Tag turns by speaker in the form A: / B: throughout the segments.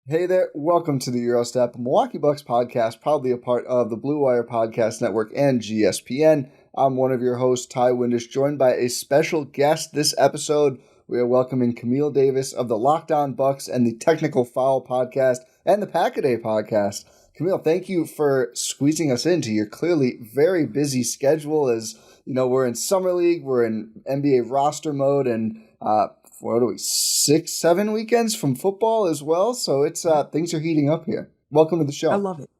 A: Hey there, welcome to the Eurostep, a Milwaukee Bucks podcast, proudly a part of the Blue Wire Podcast Network and GSPN. I'm one of your hosts, Ty Windish, joined by a special guest this episode. We are welcoming Camille Davis of the Locked On Bucks and the Technical Foul Podcast and the Pack-A-Day Podcast. Camille, thank you for squeezing us into your clearly very busy schedule. As you know, we're in Summer League, we're in NBA roster mode, and what are we, 6-7 weekends from football as well? So it's things are heating up here. Welcome to the show.
B: I love it.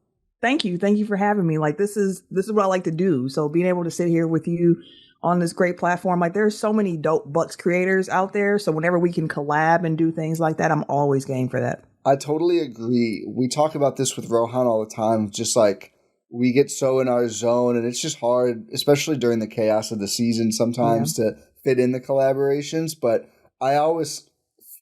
B: Thank you. Thank you for having me. Like this is what I like to do. So being able to sit here with you on this great platform, like there's so many dope Bucks creators out there. So whenever we can collab and do things like that, I'm always game for that.
A: I totally agree. We talk about this with Rohan all the time. Just like we get so in our zone, and it's just hard, especially during the chaos of the season sometimes to fit in the collaborations. But I always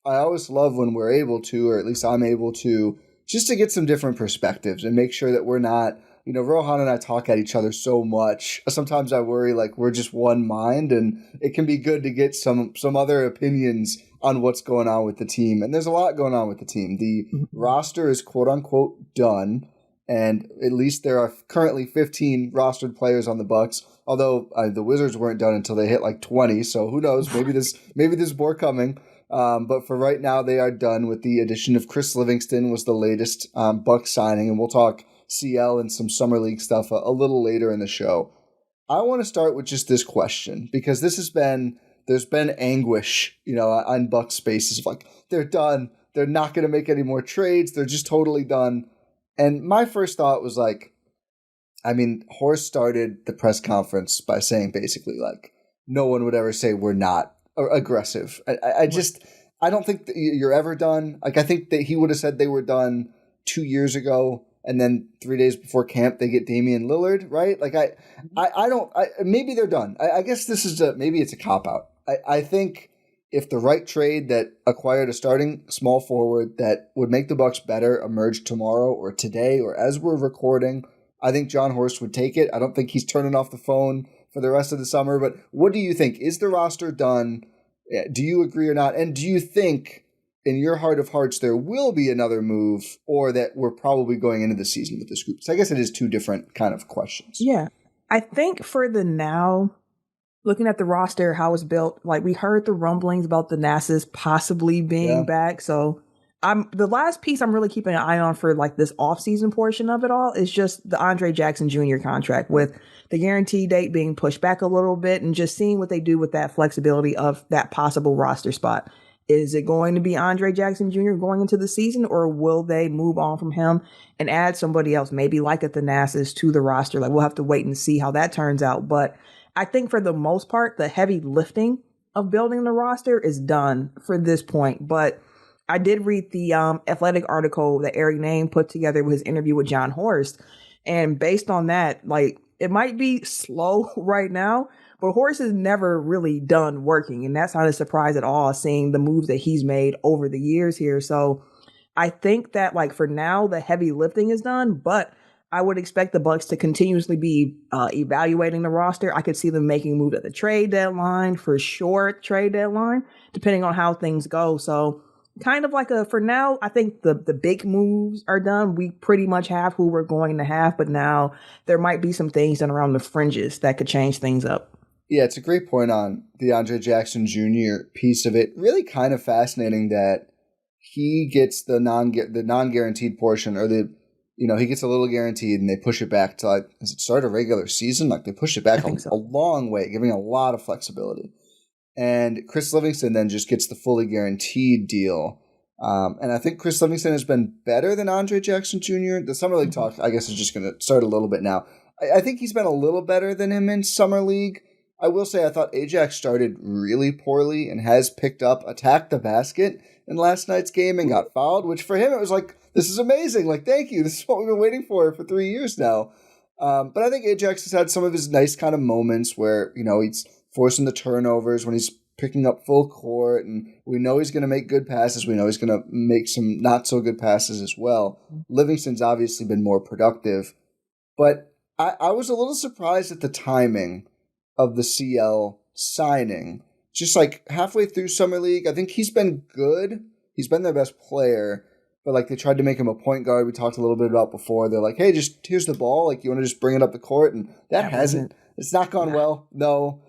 A: love when we're able to, or at least I'm able to, just to get some different perspectives and make sure that we're not, Rohan and I talk at each other so much. Sometimes I worry like we're just one mind, and it can be good to get some other opinions on what's going on with the team. And there's a lot going on with the team. The roster is quote unquote done, and at least there are currently 15 rostered players on the Bucks. Although the Wizards weren't done until they hit like 20, so who knows? Maybe there's more coming. But for right now, they are done with the addition of Chris Livingston was the latest Bucks signing, and we'll talk CL and some Summer League stuff a little later in the show. I want to start with just this question because there's been anguish, on Bucks spaces of like they're done, they're not going to make any more trades, they're just totally done. And my first thought was like, Horst started the press conference by saying basically like no one would ever say we're not aggressive. I don't think that you're ever done. Like I think that he would have said they were done 2 years ago, and then 3 days before camp they get Damian Lillard, right? Like maybe they're done. I guess this is maybe it's a cop out. I think if the right trade that acquired a starting small forward that would make the Bucks better emerged tomorrow or today or as we're recording, I think Jon Horst would take it. I don't think he's turning off the phone for the rest of the summer. But what do you think? Is the roster done? Do you agree or not? And do you think, in your heart of hearts, there will be another move, or that we're probably going into the season with this group? So I guess it is two different kind of questions.
B: Yeah. I think for the now, looking at the roster, how it's built, like we heard the rumblings about the NASA's possibly being back. So the last piece I'm really keeping an eye on for like this offseason portion of it all is just the Andre Jackson Jr. contract, with the guarantee date being pushed back a little bit and just seeing what they do with that flexibility of that possible roster spot. Is it going to be Andre Jackson Jr. going into the season, or will they move on from him and add somebody else, maybe like at the NASA's, to the roster? Like we'll have to wait and see how that turns out. But I think for the most part, the heavy lifting of building the roster is done for this point. But I did read the Athletic article that Eric Name put together with his interview with Jon Horst. And based on that, like it might be slow right now, but Horst is never really done working. And that's not a surprise at all, seeing the moves that he's made over the years here. So I think that like for now, the heavy lifting is done, but I would expect the Bucks to continuously be evaluating the roster. I could see them making moves at the trade deadline, for sure, trade deadline, depending on how things go. So kind of like for now, I think the big moves are done. We pretty much have who we're going to have, but now there might be some things done around the fringes that could change things up.
A: Yeah, it's a great point on the Andre Jackson Jr. piece of it. Really kind of fascinating that he gets the non-guaranteed portion, or he gets a little guaranteed and they push it back to like, does it start a regular season? Like they push it back a long way, giving a lot of flexibility. And Chris Livingston then just gets the fully guaranteed deal. And I think Chris Livingston has been better than Andre Jackson Jr. The Summer League talk, I guess, is just going to start a little bit now. I think he's been a little better than him in Summer League. I will say I thought Ajax started really poorly and has picked up, attacked the basket in last night's game and got fouled, which for him it was like, this is amazing. Like, thank you. This is what we've been waiting for 3 years now. But I think Ajax has had some of his nice kind of moments where, he's forcing the turnovers when he's picking up full court, and we know he's going to make good passes. We know he's going to make some not so good passes as well. Livingston's obviously been more productive, but I was a little surprised at the timing of the CL signing. Just like halfway through Summer League, I think he's been good. He's been their best player, but like they tried to make him a point guard. We talked a little bit about before. They're like, hey, just here's the ball. Like, you want to just bring it up the court, and that hasn't. It's not gone well. No.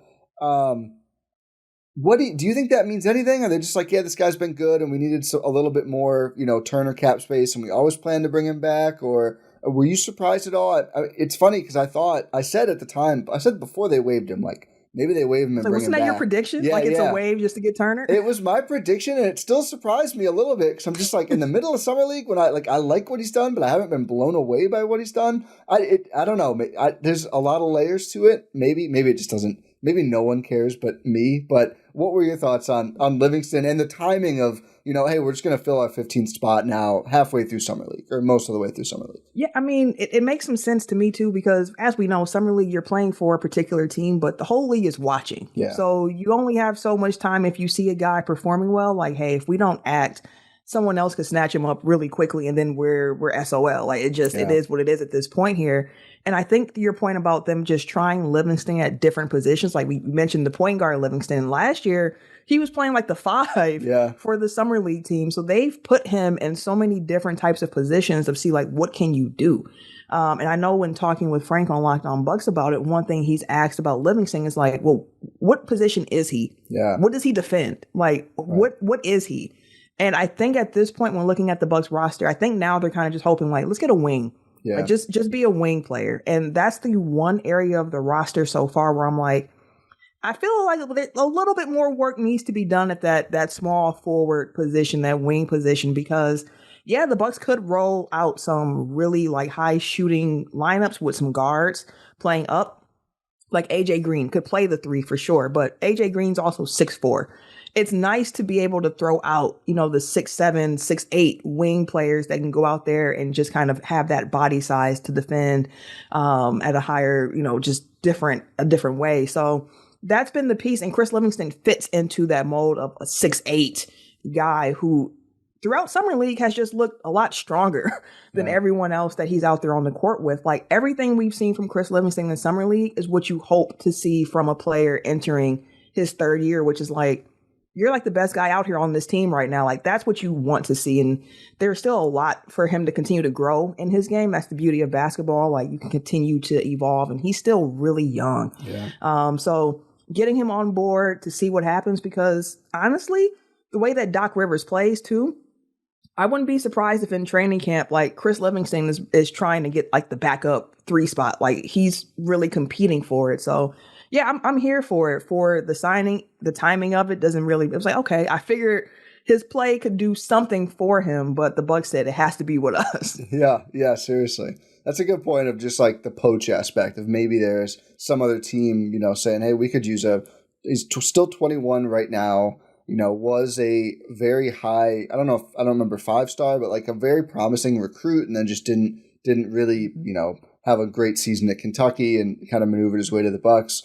A: What do you think that means anything? Are they just like, yeah, this guy's been good, and we needed a little bit more, Turner cap space, and we always planned to bring him back? Or were you surprised at all? It's funny because I said at the time, before they waived him, like maybe they waived him and bring him back.
B: Wasn't that your prediction? Yeah, it's a wave just to get Turner?
A: It was my prediction, and it still surprised me a little bit because I'm just like in the middle of Summer League when I like what he's done, but I haven't been blown away by what he's done. I don't know. There's a lot of layers to it. Maybe it just doesn't. Maybe no one cares but me. But what were your thoughts on Livingston and the timing of, hey, we're just going to fill our 15th spot now halfway through Summer League or most of the way through Summer League?
B: Yeah, I mean, it makes some sense to me, too, because as we know, Summer League, you're playing for a particular team, but the whole league is watching.
A: Yeah.
B: So you only have so much time if you see a guy performing well, like, hey, if we don't act, someone else could snatch him up really quickly and then we're SOL. Like it is what it is at this point here. And I think your point about them just trying Livingston at different positions, like we mentioned the point guard Livingston last year, he was playing like the 5 for the Summer League team. So they've put him in so many different types of positions to see like, what can you do? And I know when talking with Frank on Locked On Bucks about it, one thing he's asked about Livingston is like, well, what position is he?
A: Yeah.
B: What does he defend? Like, what is he? And I think at this point, when looking at the Bucks roster, I think now they're kind of just hoping like, let's get a wing.
A: Yeah.
B: Like just be a wing player. And that's the one area of the roster so far where I'm like, I feel like a little bit more work needs to be done at that small forward position, that wing position, because the Bucks could roll out some really like high shooting lineups with some guards playing up. Like AJ Green could play the 3 for sure, but AJ Green's also 6'4". It's nice to be able to throw out, the 6'7", 6'8" wing players that can go out there and just kind of have that body size to defend at a higher, just a different way. So that's been the piece. And Chris Livingston fits into that mold of a 6'8" guy who throughout Summer League has just looked a lot stronger than everyone else that he's out there on the court with. Like everything we've seen from Chris Livingston in Summer League is what you hope to see from a player entering his third year, which is like, you're like the best guy out here on this team right now. Like that's what you want to see. And there's still a lot for him to continue to grow in his game. That's the beauty of basketball. Like you can continue to evolve and he's still really young.
A: Yeah.
B: So getting him on board to see what happens, because honestly, the way that Doc Rivers plays too, I wouldn't be surprised if in training camp, like Chris Livingston is trying to get like the backup 3 spot. Like he's really competing for it. So yeah, I'm here for it. For the signing, the timing of it doesn't really. It was like, okay, I figured his play could do something for him, but the Bucks said it has to be with us.
A: Yeah, seriously. That's a good point of just like the poach aspect of maybe there's some other team, saying, hey, we could use he's still 21 right now, was a very high, I don't remember 5-star, but like a very promising recruit, and then just didn't really, have a great season at Kentucky and kind of maneuvered his way to the Bucks.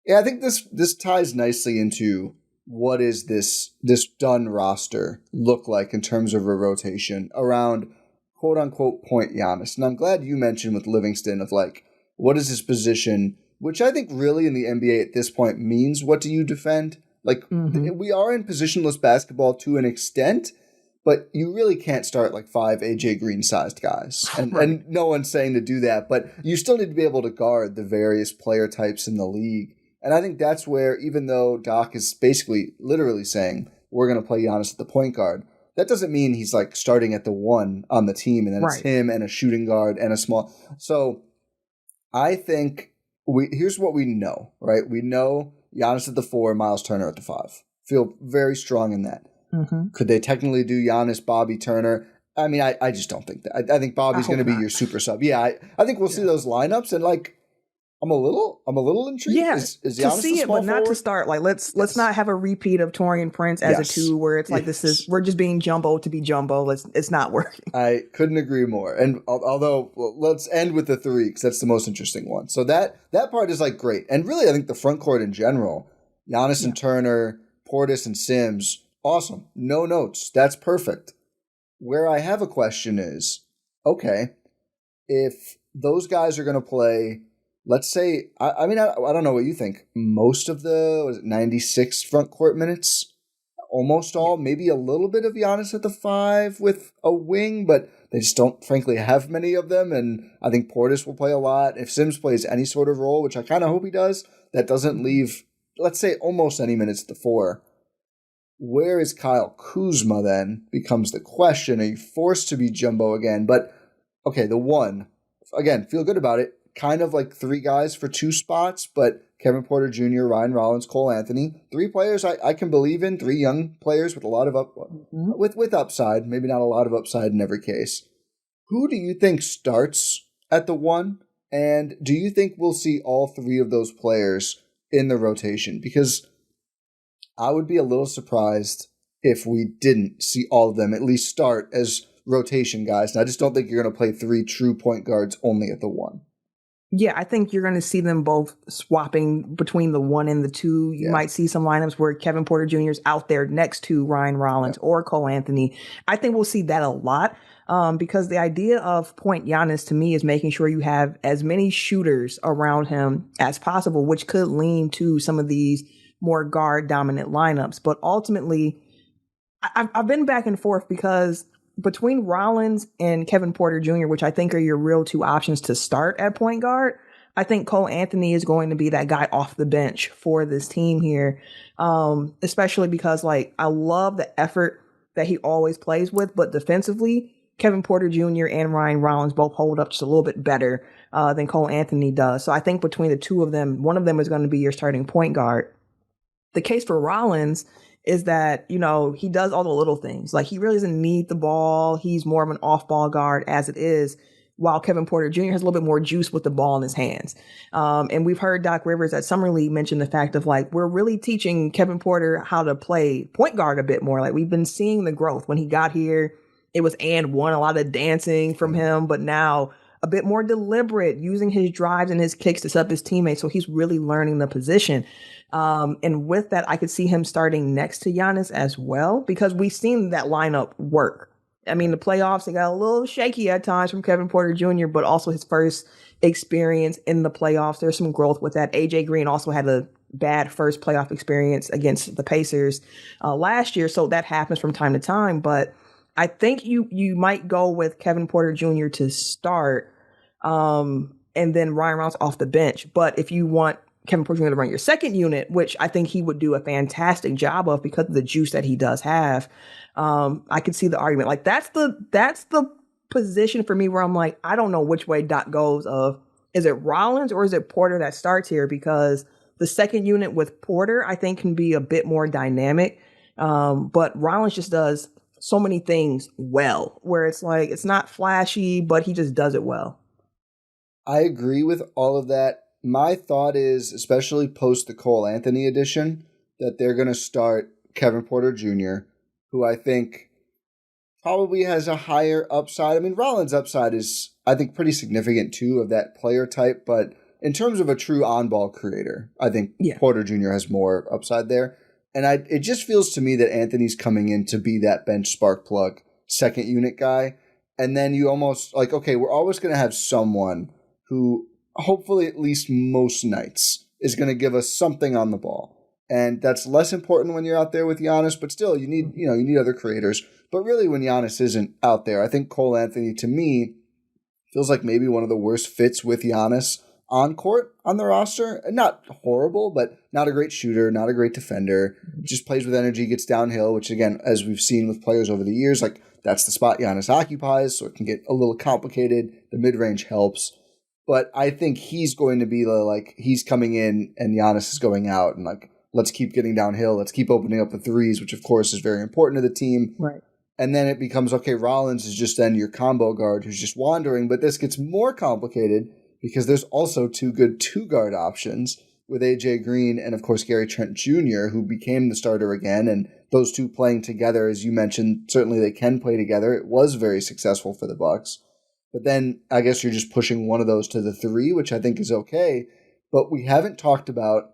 A: Yeah, I think this ties nicely into what is this done roster look like in terms of a rotation around quote unquote point Giannis. And I'm glad you mentioned with Livingston of like, what is his position, which I think really in the NBA at this point means what do you defend? Like we are in positionless basketball to an extent, but you really can't start like 5 AJ Green sized guys. And no one's saying to do that, but you still need to be able to guard the various player types in the league. And I think that's where, even though Doc is basically literally saying, we're going to play Giannis at the point guard, that doesn't mean he's like starting at the 1 on the team and then it's him and a shooting guard and a small. So I think here's what we know, right? We know Giannis at the 4, Myles Turner at the 5. Feel very strong in that. Could they technically do Giannis, Bobby, Turner? I mean, I just don't think that. I think Bobby's going to be your super sub. Yeah, I think we'll see those lineups, and like, I'm a little intrigued.
B: Yeah,
A: is Giannis
B: to see it, but not to start. Like, let's not have a repeat of Taurean Prince as a 2, where it's like we're just being jumbo to be jumbo. It's not working.
A: I couldn't agree more. And although let's end with the 3 because that's the most interesting one. So that part is like great, and really I think the front court in general, Giannis and Turner, Portis and Sims, awesome. No notes. That's perfect. Where I have a question is, okay, if those guys are going to play. Let's say, I mean, I don't know what you think. Most of the 96 front court minutes, almost all, maybe a little bit of Giannis at the 5 with a wing, but they just don't, frankly, have many of them. And I think Portis will play a lot. If Sims plays any sort of role, which I kind of hope he does, that doesn't leave, let's say, almost any minutes at the 4. Where is Kyle Kuzma then becomes the question. Are you forced to be jumbo again? But, okay, the 1, again, feel good about it. Kind of like 3 guys for 2 spots, but Kevin Porter Jr., Ryan Rollins, Cole Anthony. 3 players I can believe in. 3 young players with a lot of with upside. Maybe not a lot of upside in every case. Who do you think starts at the 1? And do you think we'll see all 3 of those players in the rotation? Because I would be a little surprised if we didn't see all of them at least start as rotation guys. And I just don't think you're going to play 3 true point guards only at the 1.
B: Yeah, I think you're going to see them both swapping between the 1 and the 2. You might see some lineups where Kevin Porter Jr. is out there next to Ryan Rollins or Cole Anthony. I think we'll see that a lot because the idea of Point Giannis to me is making sure you have as many shooters around him as possible, which could lean to some of these more guard dominant lineups. But ultimately, I've been back and forth because between Rollins and Kevin Porter Jr., which I think are your real 2 options to start at point guard, I think Cole Anthony is going to be that guy off the bench for this team here, especially because, like, I love the effort that he always plays with, but defensively, Kevin Porter Jr. and Ryan Rollins both hold up just a little bit better than Cole Anthony does. So I think between the 2 of them, one of them is going to be your starting point guard. The case for Rollins is that, you know, he does all the little things. Like, he really doesn't need the ball. He's more of an off-ball guard as it is, while Kevin Porter Jr. has a little bit more juice with the ball in his hands. And we've heard Doc Rivers at Summer League mention the fact of, like, we're really teaching Kevin Porter how to play point guard a bit more. Like, we've been seeing the growth. When he got here, it was and one, a lot of dancing from him, but now a bit more deliberate, using his drives and his kicks to set up his teammates. So he's really learning the position. And with that, I could see him starting next to Giannis as well, because we've seen that lineup work. I mean, the playoffs, it got a little shaky at times from Kevin Porter Jr., but also his first experience in the playoffs. There's some growth with that. AJ Green also had a bad first playoff experience against the Pacers last year. So that happens from time to time. But I think you might go with Kevin Porter Jr. to start and then Ryan Rollins off the bench. But if you want Kevin Porter Jr. to run your second unit, which I think he would do a fantastic job of because of the juice that he does have, I could see the argument. Like, that's the position for me where I'm like, I don't know which way Doc goes of, is it Rollins or is it Porter that starts here? Because the second unit with Porter, I think, can be a bit more dynamic. But Rollins just does so many things well, where it's like, it's not flashy, but he just does it well.
A: I agree with all of that. My thought is, especially post the Cole Anthony edition, that they're going to start Kevin Porter Jr., who I think probably has a higher upside. I mean, Rollins' upside is, I think, pretty significant too of that player type, but in terms of a true on-ball creator, I think Porter Jr. has more upside there. And it just feels to me that Anthony's coming in to be that bench spark plug, second unit guy. And then you almost like, okay, we're always going to have someone who hopefully at least most nights is going to give us something on the ball. And that's less important when you're out there with Giannis, but still you need other creators. But really when Giannis isn't out there, I think Cole Anthony to me feels like maybe one of the worst fits with Giannis on court on the roster. Not horrible, but not a great shooter, not a great defender. Just plays with energy, gets downhill, which again, as we've seen with players over the years, like that's the spot Giannis occupies, so it can get a little complicated. The mid-range helps. But I think he's going to be like, he's coming in and Giannis is going out and like, let's keep getting downhill. Let's keep opening up the threes, which of course is very important to the team.
B: Right.
A: And then it becomes, okay, Rollins is just then your combo guard who's just wandering. But this gets more complicated because there's also 2 good 2-guard options with AJ Green and of course Gary Trent Jr., who became the starter again. And those 2 playing together, as you mentioned, certainly they can play together. It was very successful for the Bucks. But then I guess you're just pushing one of those to the 3, which I think is okay. But we haven't talked about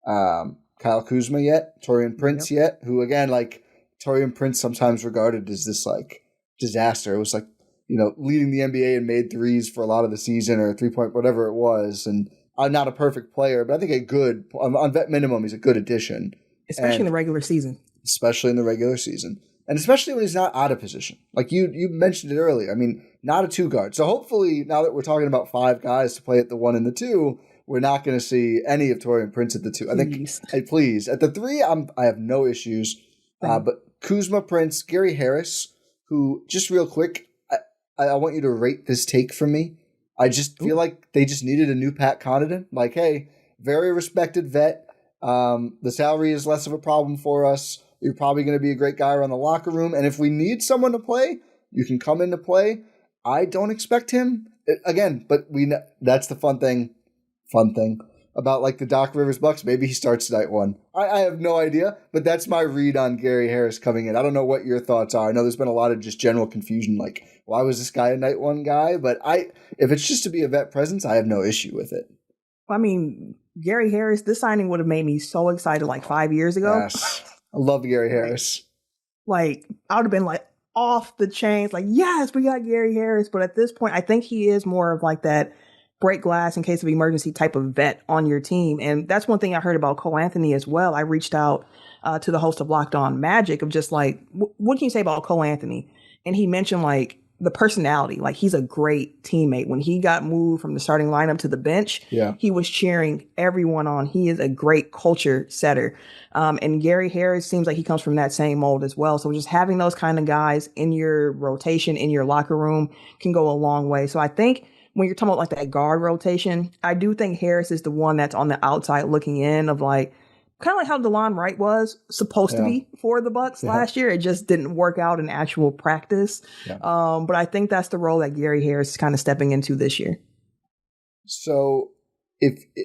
A: Kyle Kuzma yet, Taurean Prince yet, who again, like Taurean Prince sometimes regarded as this like disaster. It was like, leading the NBA in made threes for a lot of the season or 3-point, whatever it was. And I'm not a perfect player, but I think on vet minimum, he's a good addition.
B: Especially in the regular season.
A: especially in the regular season. And especially when he's not out of position. Like you mentioned it earlier. I mean, not a 2-guard. So hopefully, now that we're talking about 5 guys to play at the 1 and the 2, we're not going to see any of Taurean Prince at the 2. I think, please. At the 3, I have no issues. But Kuzma, Prince, Gary Harris, who, just real quick, I want you to rate this take from me. I just feel like they just needed a new Pat Connaughton. Like, hey, very respected vet. The salary is less of a problem for us. You're probably going to be a great guy around the locker room. And if we need someone to play, you can come in to play. I don't expect him. Again, but that's the fun thing about like the Doc Rivers Bucks. Maybe he starts night 1. I have no idea, but that's my read on Gary Harris coming in. I don't know what your thoughts are. I know there's been a lot of just general confusion, like, why was this guy a night 1 guy? But if it's just to be a vet presence, I have no issue with it.
B: I mean, Gary Harris, this signing would have made me so excited like 5 years ago.
A: Yes. I love Gary Harris.
B: Like, I would have been like off the chains, like, yes, we got Gary Harris. But at this point, I think he is more of like that break glass in case of emergency type of vet on your team. And that's one thing I heard about Cole Anthony as well. I reached out to the host of Locked On Magic of just like, what can you say about Cole Anthony? And he mentioned like the personality, like he's a great teammate. When he got moved from the starting lineup to the bench, he was cheering everyone on. He is a great culture setter. And Gary Harris seems like he comes from that same mold as well. So just having those kind of guys in your rotation, in your locker room can go a long way. So I think when you're talking about like that guard rotation, I do think Harris is the one that's on the outside looking in of like, kind of like how DeLon Wright was supposed to be for the Bucks last year. It just didn't work out in actual practice. But I think that's the role that Gary Harris is kind of stepping into this year.
A: So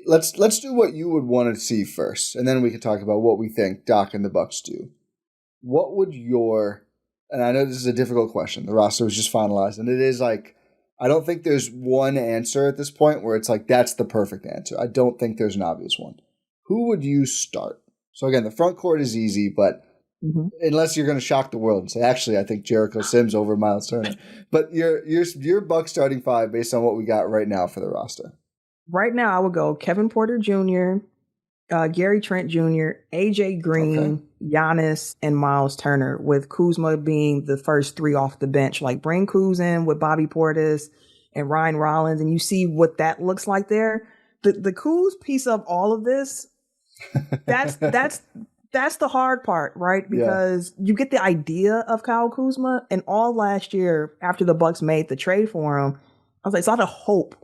A: let's do what you would want to see first, and then we can talk about what we think Doc and the Bucks do. What would and I know this is a difficult question. The roster was just finalized, and it is like, I don't think there's one answer at this point where it's like, that's the perfect answer. I don't think there's an obvious one. Who would you start? So again, the front court is easy, but unless you're going to shock the world and say, actually, I think Jericho Sims over Myles Turner. But your Bucks starting 5 based on what we got right now for the roster.
B: Right now, I would go Kevin Porter Jr., Gary Trent Jr., AJ Green, Giannis, and Myles Turner, with Kuzma being the first 3 off the bench. Like, bring Kuz in with Bobby Portis and Ryan Rollins, and you see what that looks like there. The Kuz piece of all of this, that's the hard part, right? Because you get the idea of Kyle Kuzma, and all last year after the Bucks made the trade for him, I was like, it's a lot of hope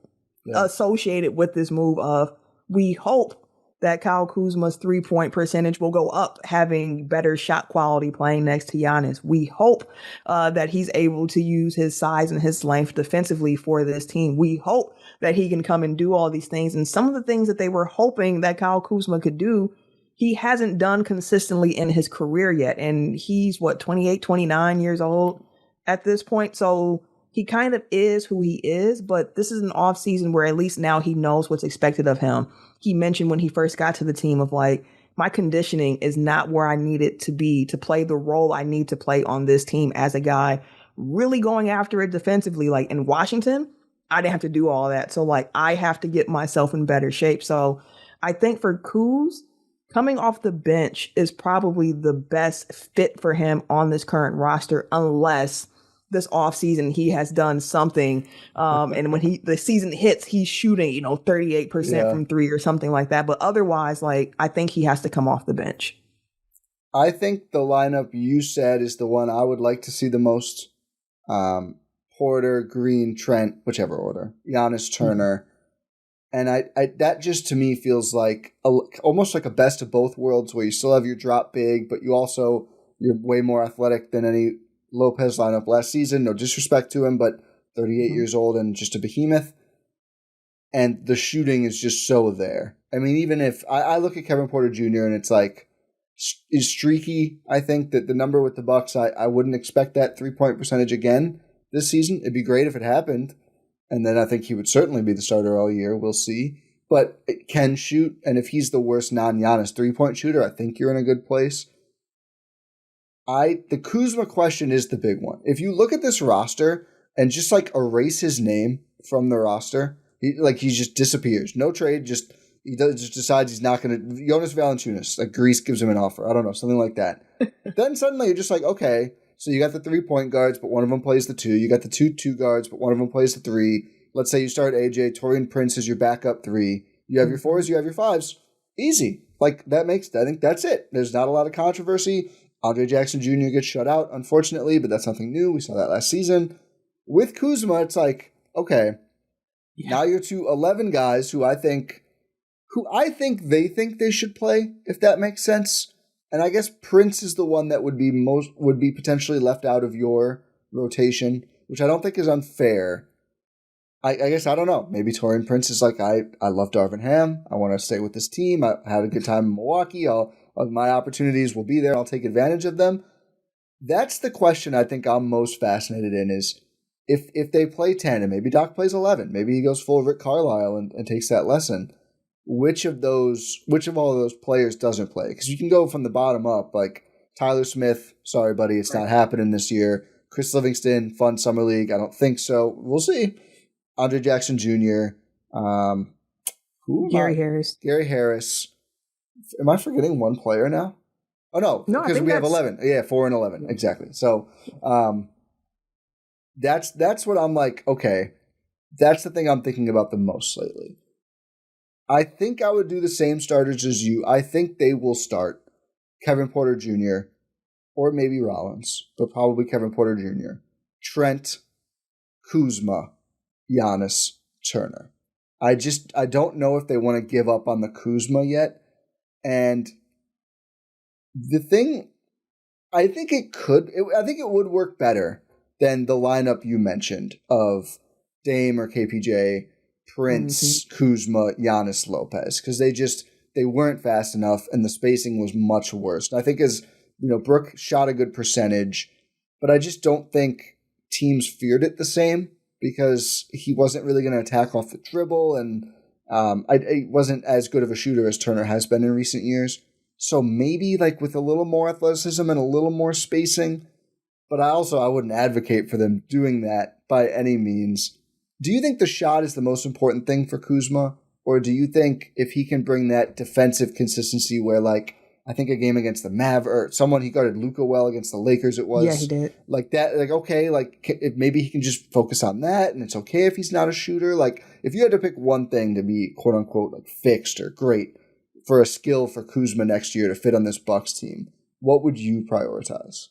B: associated with this move of, we hope that Kyle Kuzma's 3-point percentage will go up, having better shot quality playing next to Giannis. We hope that he's able to use his size and his length defensively for this team. We hope that he can come and do all these things. And some of the things that they were hoping that Kyle Kuzma could do, he hasn't done consistently in his career yet. And he's 28, 29 years old at this point. So he kind of is who he is, but this is an off season where at least now he knows what's expected of him. He mentioned when he first got to the team of like, my conditioning is not where I need it to be to play the role I need to play on this team as a guy really going after it defensively. Like in Washington, I didn't have to do all that. So like, I have to get myself in better shape. So I think for Kuz, coming off the bench is probably the best fit for him on this current roster, unless this offseason he has done something. And when the season hits, he's shooting, 38% from 3 or something like that. But otherwise, like, I think he has to come off the bench.
A: I think the lineup you said is the one I would like to see the most. Porter, Green, Trent, whichever order, Giannis, Turner. And I that just to me feels like almost like a best of both worlds, where you still have your drop big, but you're way more athletic than any Lopez lineup last season. No disrespect to him, but 38 years old and just a behemoth. And the shooting is just so there. I mean, even if I look at Kevin Porter Jr. and it's like, is streaky. I think that the number with the Bucks, I wouldn't expect that 3-point percentage again this season. It'd be great if it happened. And then I think he would certainly be the starter all year. We'll see. But it can shoot. And if he's the worst non-Giannis 3-point shooter, I think you're in a good place. The Kuzma question is the big one. If you look at this roster and just like erase his name from the roster, he just disappears. No trade, just he just decides he's not going to. Jonas Valanciunas, like Greece gives him an offer. I don't know, something like that. Then suddenly you're just like, okay, so you got the 3-point guards, but one of them plays the 2. You got the 2 guards, but one of them plays the 3. Let's say you start AJ, Taurean Prince is your backup 3. You have your 4s, you have your 5s. Easy. Like, I think that's it. There's not a lot of controversy. Andre Jackson Jr. gets shut out, unfortunately, but that's nothing new. We saw that last season. With Kuzma, it's like, okay, now you're to 11 guys who I think they think they should play, if that makes sense. And I guess Prince is the one that would be potentially left out of your rotation, which I don't think is unfair. I guess, I don't know. Maybe Taurean Prince is like, I love Darvin Ham. I want to stay with this team. I had a good time in Milwaukee. My opportunities will be there. I'll take advantage of them. That's the question I think I'm most fascinated in is if they play 10 and maybe Doc plays 11, maybe he goes full Rick Carlisle and takes that lesson. Which of all of those players doesn't play? Because you can go from the bottom up, like Tyler Smith, sorry, buddy, it's not happening this year. Chris Livingston, fun summer league. I don't think so. We'll see. Andre Jackson Jr.
B: Gary Harris.
A: Gary Harris. Am I forgetting one player now? Oh, no, because we have 11. Yeah, 4 and 11. Exactly. So that's what I'm like, okay, that's the thing I'm thinking about the most lately. I think I would do the same starters as you. I think they will start Kevin Porter Jr. or maybe Rollins, but probably Kevin Porter Jr., Trent, Kuzma, Giannis, Turner. I don't know if they want to give up on the Kuzma yet. And the thing, I think it would work better than the lineup you mentioned of Dame or KPJ, Prince, Kuzma, Giannis, Lopez, because they weren't fast enough and the spacing was much worse. And I think Brooke shot a good percentage, but I just don't think teams feared it the same because he wasn't really going to attack off the dribble, and he wasn't as good of a shooter as Turner has been in recent years. So maybe like with a little more athleticism and a little more spacing, but I wouldn't advocate for them doing that by any means. Do you think the shot is the most important thing for Kuzma? Or do you think if he can bring that defensive consistency where, like, I think a game against the he guarded Luka well against the Lakers it was.
B: Yeah, he did.
A: Like that, like, okay, like maybe he can just focus on that and it's okay if he's not a shooter. Like, if you had to pick one thing to be quote unquote like fixed or great for a skill for Kuzma next year to fit on this Bucks team, what would you prioritize?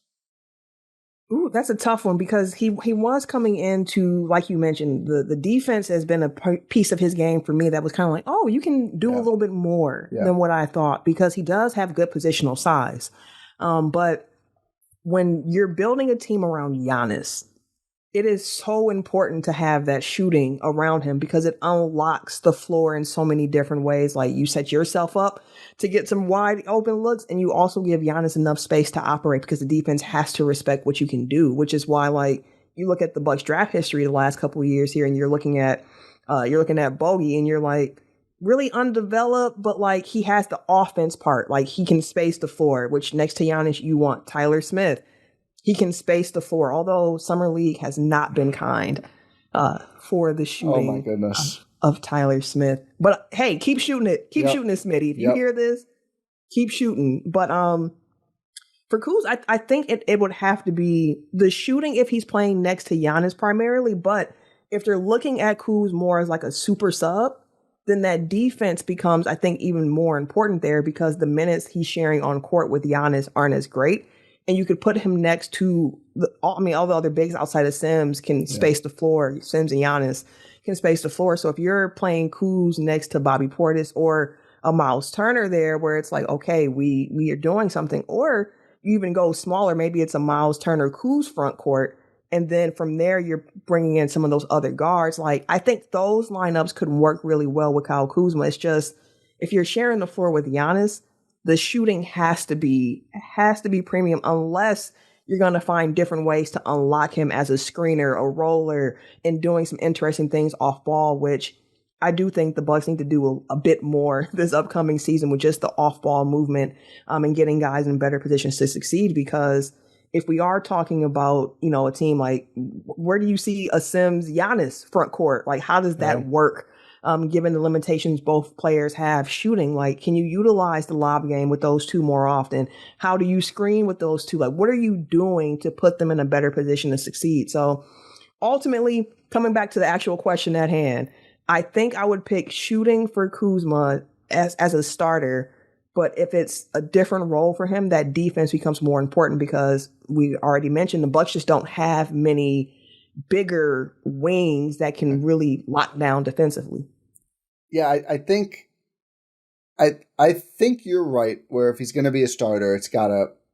B: Ooh, that's a tough one because he was coming into, like you mentioned, the defense has been a piece of his game for me that was kind of like, oh, you can do a little bit more than what I thought because he does have good positional size. But when you're building a team around Giannis, it is so important to have that shooting around him because it unlocks the floor in so many different ways. Like you set yourself up to get some wide open looks and you also give Giannis enough space to operate because the defense has to respect what you can do, which is why like you look at the Bucks draft history the last couple of years here and you're looking at Bogey and you're like really undeveloped, but like he has the offense part. Like he can space the floor, which next to Giannis, you want Tyler Smith. He can space the floor, although Summer League has not been kind for the shooting.
A: Oh my goodness.
B: Of Tyler Smith. But hey, keep shooting it. Keep shooting it, Smitty. If you hear this, keep shooting. But for Kuz, I think it would have to be the shooting if he's playing next to Giannis primarily. But if they're looking at Kuz more as like a super sub, then that defense becomes, I think, even more important there because the minutes he's sharing on court with Giannis aren't as great. And you could put him next to all the other bigs outside of Sims can space the floor. Sims and Giannis can space the floor. So if you're playing Kuz next to Bobby Portis or a Myles Turner there, where it's like, okay, we are doing something, or you even go smaller. Maybe it's a Myles Turner Kuz front court, and then from there you're bringing in some of those other guards. Like I think those lineups could work really well with Kyle Kuzma. It's just if you're sharing the floor with Giannis, the shooting has to be premium unless you're going to find different ways to unlock him as a screener, a roller, and doing some interesting things off ball, which I do think the Bucks need to do a bit more this upcoming season with just the off ball movement and getting guys in better positions to succeed. Because if we are talking about, a team like where do you see a Sims Giannis front court? Like how does that work? given the limitations both players have shooting. Like, can you utilize the lob game with those two more often? How do you screen with those two? Like, what are you doing to put them in a better position to succeed? So ultimately, coming back to the actual question at hand, I think I would pick shooting for Kuzma as a starter. But if it's a different role for him, that defense becomes more important because we already mentioned the Bucks just don't have many bigger wings that can really lock down defensively.
A: Yeah, I think you're right. Where if he's going to be a starter,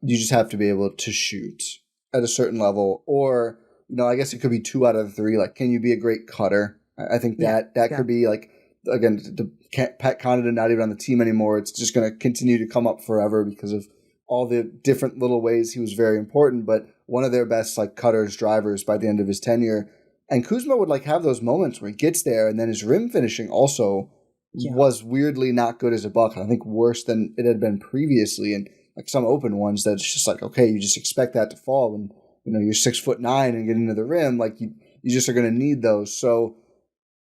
A: you just have to be able to shoot at a certain level, or I guess it could be 2 out of the 3. Like, can you be a great cutter? I think that could be like, again, Pat Connaughton not even on the team anymore. It's just going to continue to come up forever because of all the different little ways he was very important. But one of their best like cutters, drivers by the end of his tenure. And Kuzma would like have those moments where he gets there, and then his rim finishing also was weirdly not good as a Buck. I think worse than it had been previously. And like some open ones that's just like, okay, you just expect that to fall when you're 6'9" and get into the rim. Like you just are going to need those. So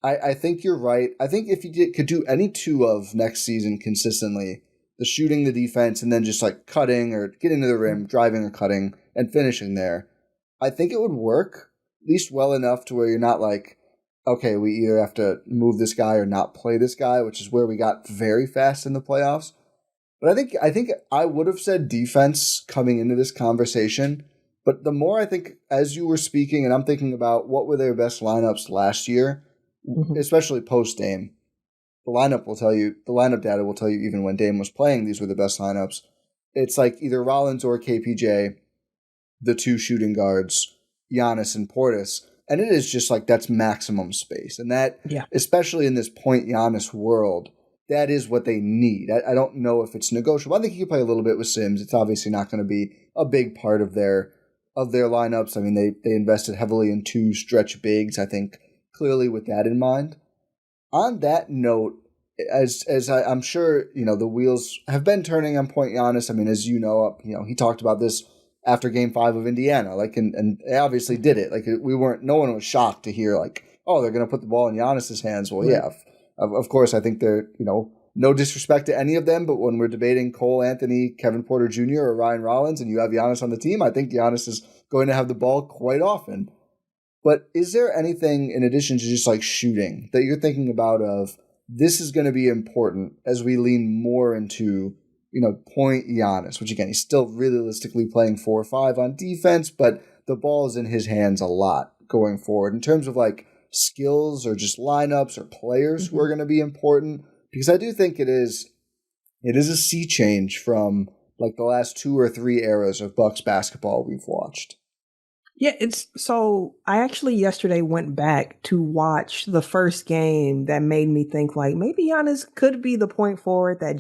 A: I think you're right. I think if you could do any 2 of next season consistently, the shooting, the defense, and then just like cutting or getting to the rim, driving or cutting, and finishing there, I think it would work at least well enough to where you're not like, okay, we either have to move this guy or not play this guy, which is where we got very fast in the playoffs. But I think I would have said defense coming into this conversation. But the more I think, as you were speaking, and I'm thinking about what were their best lineups last year, especially post-Dame, the lineup data will tell you even when Dame was playing, these were the best lineups. It's like either Rollins or KPJ, the 2 shooting guards, Giannis and Portis. And it is just like that's maximum space. And that, especially in this Point Giannis world, that is what they need. I don't know if it's negotiable. I think he could play a little bit with Sims. It's obviously not going to be a big part of their lineups. I mean, they invested heavily in 2 stretch bigs, I think, clearly with that in mind. On that note, as I'm sure, the wheels have been turning on Point Giannis. I mean, as you know, he talked about this after Game 5 of Indiana, like, and they obviously did it. Like, no one was shocked to hear, like, oh, they're going to put the ball in Giannis's hands. Well, yeah, of course, I think they're, no disrespect to any of them, but when we're debating Cole Anthony, Kevin Porter Jr., or Ryan Rollins, and you have Giannis on the team, I think Giannis is going to have the ball quite often. But is there anything in addition to just like shooting that you're thinking about of this is going to be important as we lean more into, Point Giannis, which again, he's still realistically playing 4 or 5 on defense, but the ball is in his hands a lot going forward in terms of like skills or just lineups or players who are going to be important? Because I do think it is a sea change from like the last 2 or 3 eras of Bucks basketball we've watched.
B: Yeah, so I actually yesterday went back to watch the first game that made me think like maybe Giannis could be the point forward that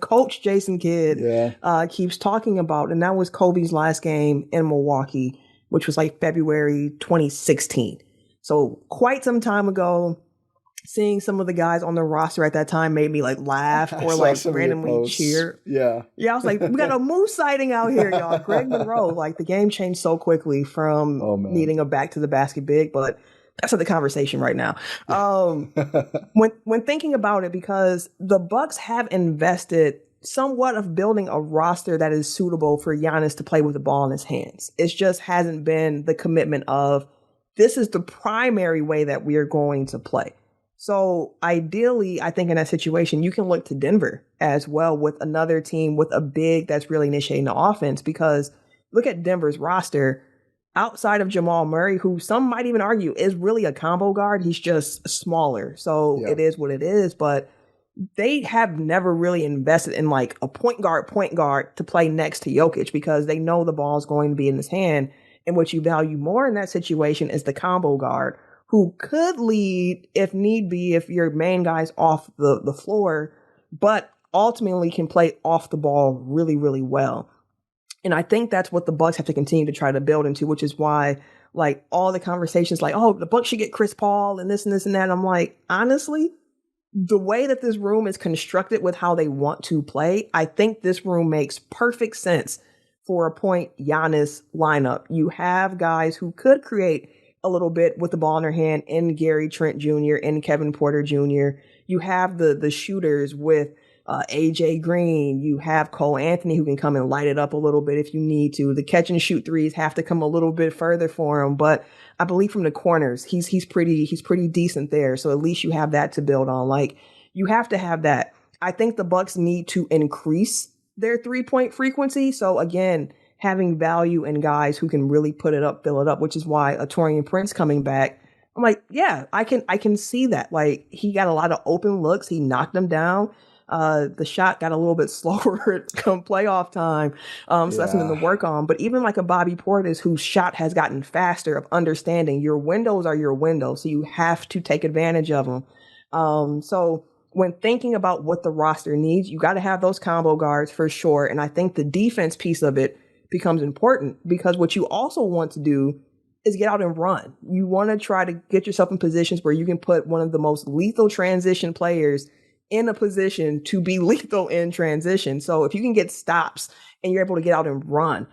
B: Coach Jason Kidd keeps talking about. And that was Kobe's last game in Milwaukee, which was like February 2016. So quite some time ago. Seeing some of the guys on the roster at that time made me like laugh or like randomly cheer.
A: Yeah,
B: I was like, we got a moose sighting out here, y'all. Greg Monroe. Like the game changed so quickly from needing a back to the basket big, but that's not the conversation right now. When thinking about it, because the Bucks have invested somewhat of building a roster that is suitable for Giannis to play with the ball in his hands. It just hasn't been the commitment of this is the primary way that we are going to play. So ideally, I think in that situation, you can look to Denver as well with another team with a big that's really initiating the offense, because look at Denver's roster outside of Jamal Murray, who some might even argue is really a combo guard. He's just smaller. So it is what it is. But they have never really invested in like a point guard to play next to Jokic because they know the ball is going to be in his hand. And what you value more in that situation is the combo guard, who could lead if need be if your main guy's off the floor, but ultimately can play off the ball really, really well. And I think that's what the Bucks have to continue to try to build into, which is why like all the conversations like, oh, the Bucks should get Chris Paul and this and this and that. I'm like, honestly, the way that this room is constructed with how they want to play, I think this room makes perfect sense for a Point Giannis lineup. You have guys who could create a little bit with the ball in their hand in Gary Trent Jr. and Kevin Porter Jr. You have the shooters with AJ Green. You have Cole Anthony who can come and light it up a little bit if you need to. The catch and shoot threes have to come a little bit further for him, but I believe from the corners he's pretty decent there. So at least you have that to build on. Like, you have to have that. I think the Bucks need to increase their 3-point frequency. So again, having value in guys who can really put it up, fill it up, which is why a Taurean Prince coming back, I'm like, yeah, I can see that. Like, he got a lot of open looks. He knocked them down. The shot got a little bit slower come playoff time. So that's something to work on. But even like a Bobby Portis, whose shot has gotten faster, of understanding your windows are your windows. So you have to take advantage of them. So when thinking about what the roster needs, you got to have those combo guards for sure. And I think the defense piece of it becomes important, because what you also want to do is get out and run. You want to try to get yourself in positions where you can put one of the most lethal transition players in a position to be lethal in transition. So if you can get stops and you're able to get out and run,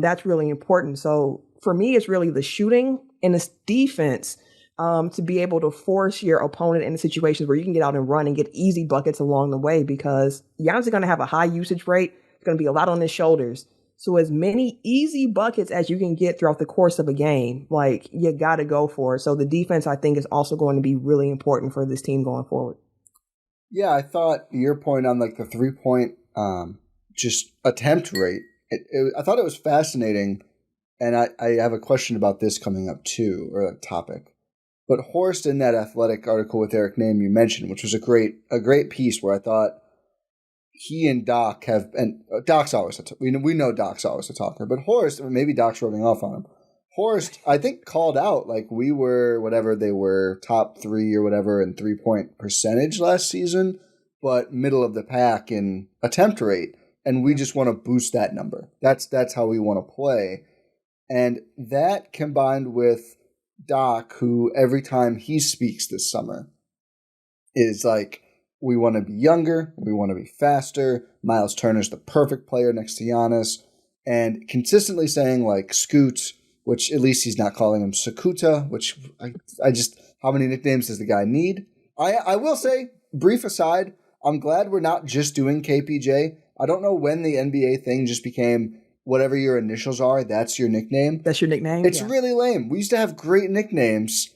B: that's really important. So for me, it's really the shooting and it's defense, to be able to force your opponent into situations where you can get out and run and get easy buckets along the way, because Giannis is going to have a high usage rate. It's going to be a lot on his shoulders. So as many easy buckets as you can get throughout the course of a game, like, you got to go for it. So the defense, I think, is also going to be really important for this team going forward.
A: Yeah, I thought your point on like the 3-point just attempt rate, I thought it was fascinating. And I have a question about this coming up too, or a topic. But Horst, in that Athletic article with Eric Name you mentioned, which was a great piece, where I thought he and Doc have, and Doc's always we know Doc's always a talker, but Horst, maybe Doc's rubbing off on him. Horst, I think, called out, like, we were whatever they were, top 3 or whatever in 3-point percentage last season, but middle of the pack in attempt rate, and we just want to boost that number. That's how we want to play, and that combined with Doc, who every time he speaks this summer is like, we want to be younger, we want to be faster, Myles Turner's the perfect player next to Giannis, and consistently saying, like, Scoot, which at least he's not calling him Sakuta, which I just, how many nicknames does the guy need? I will say, brief aside, I'm glad we're not just doing KPJ. I don't know when the NBA thing just became whatever your initials are, that's your nickname.
B: That's your nickname?
A: It's really lame. We used to have great nicknames.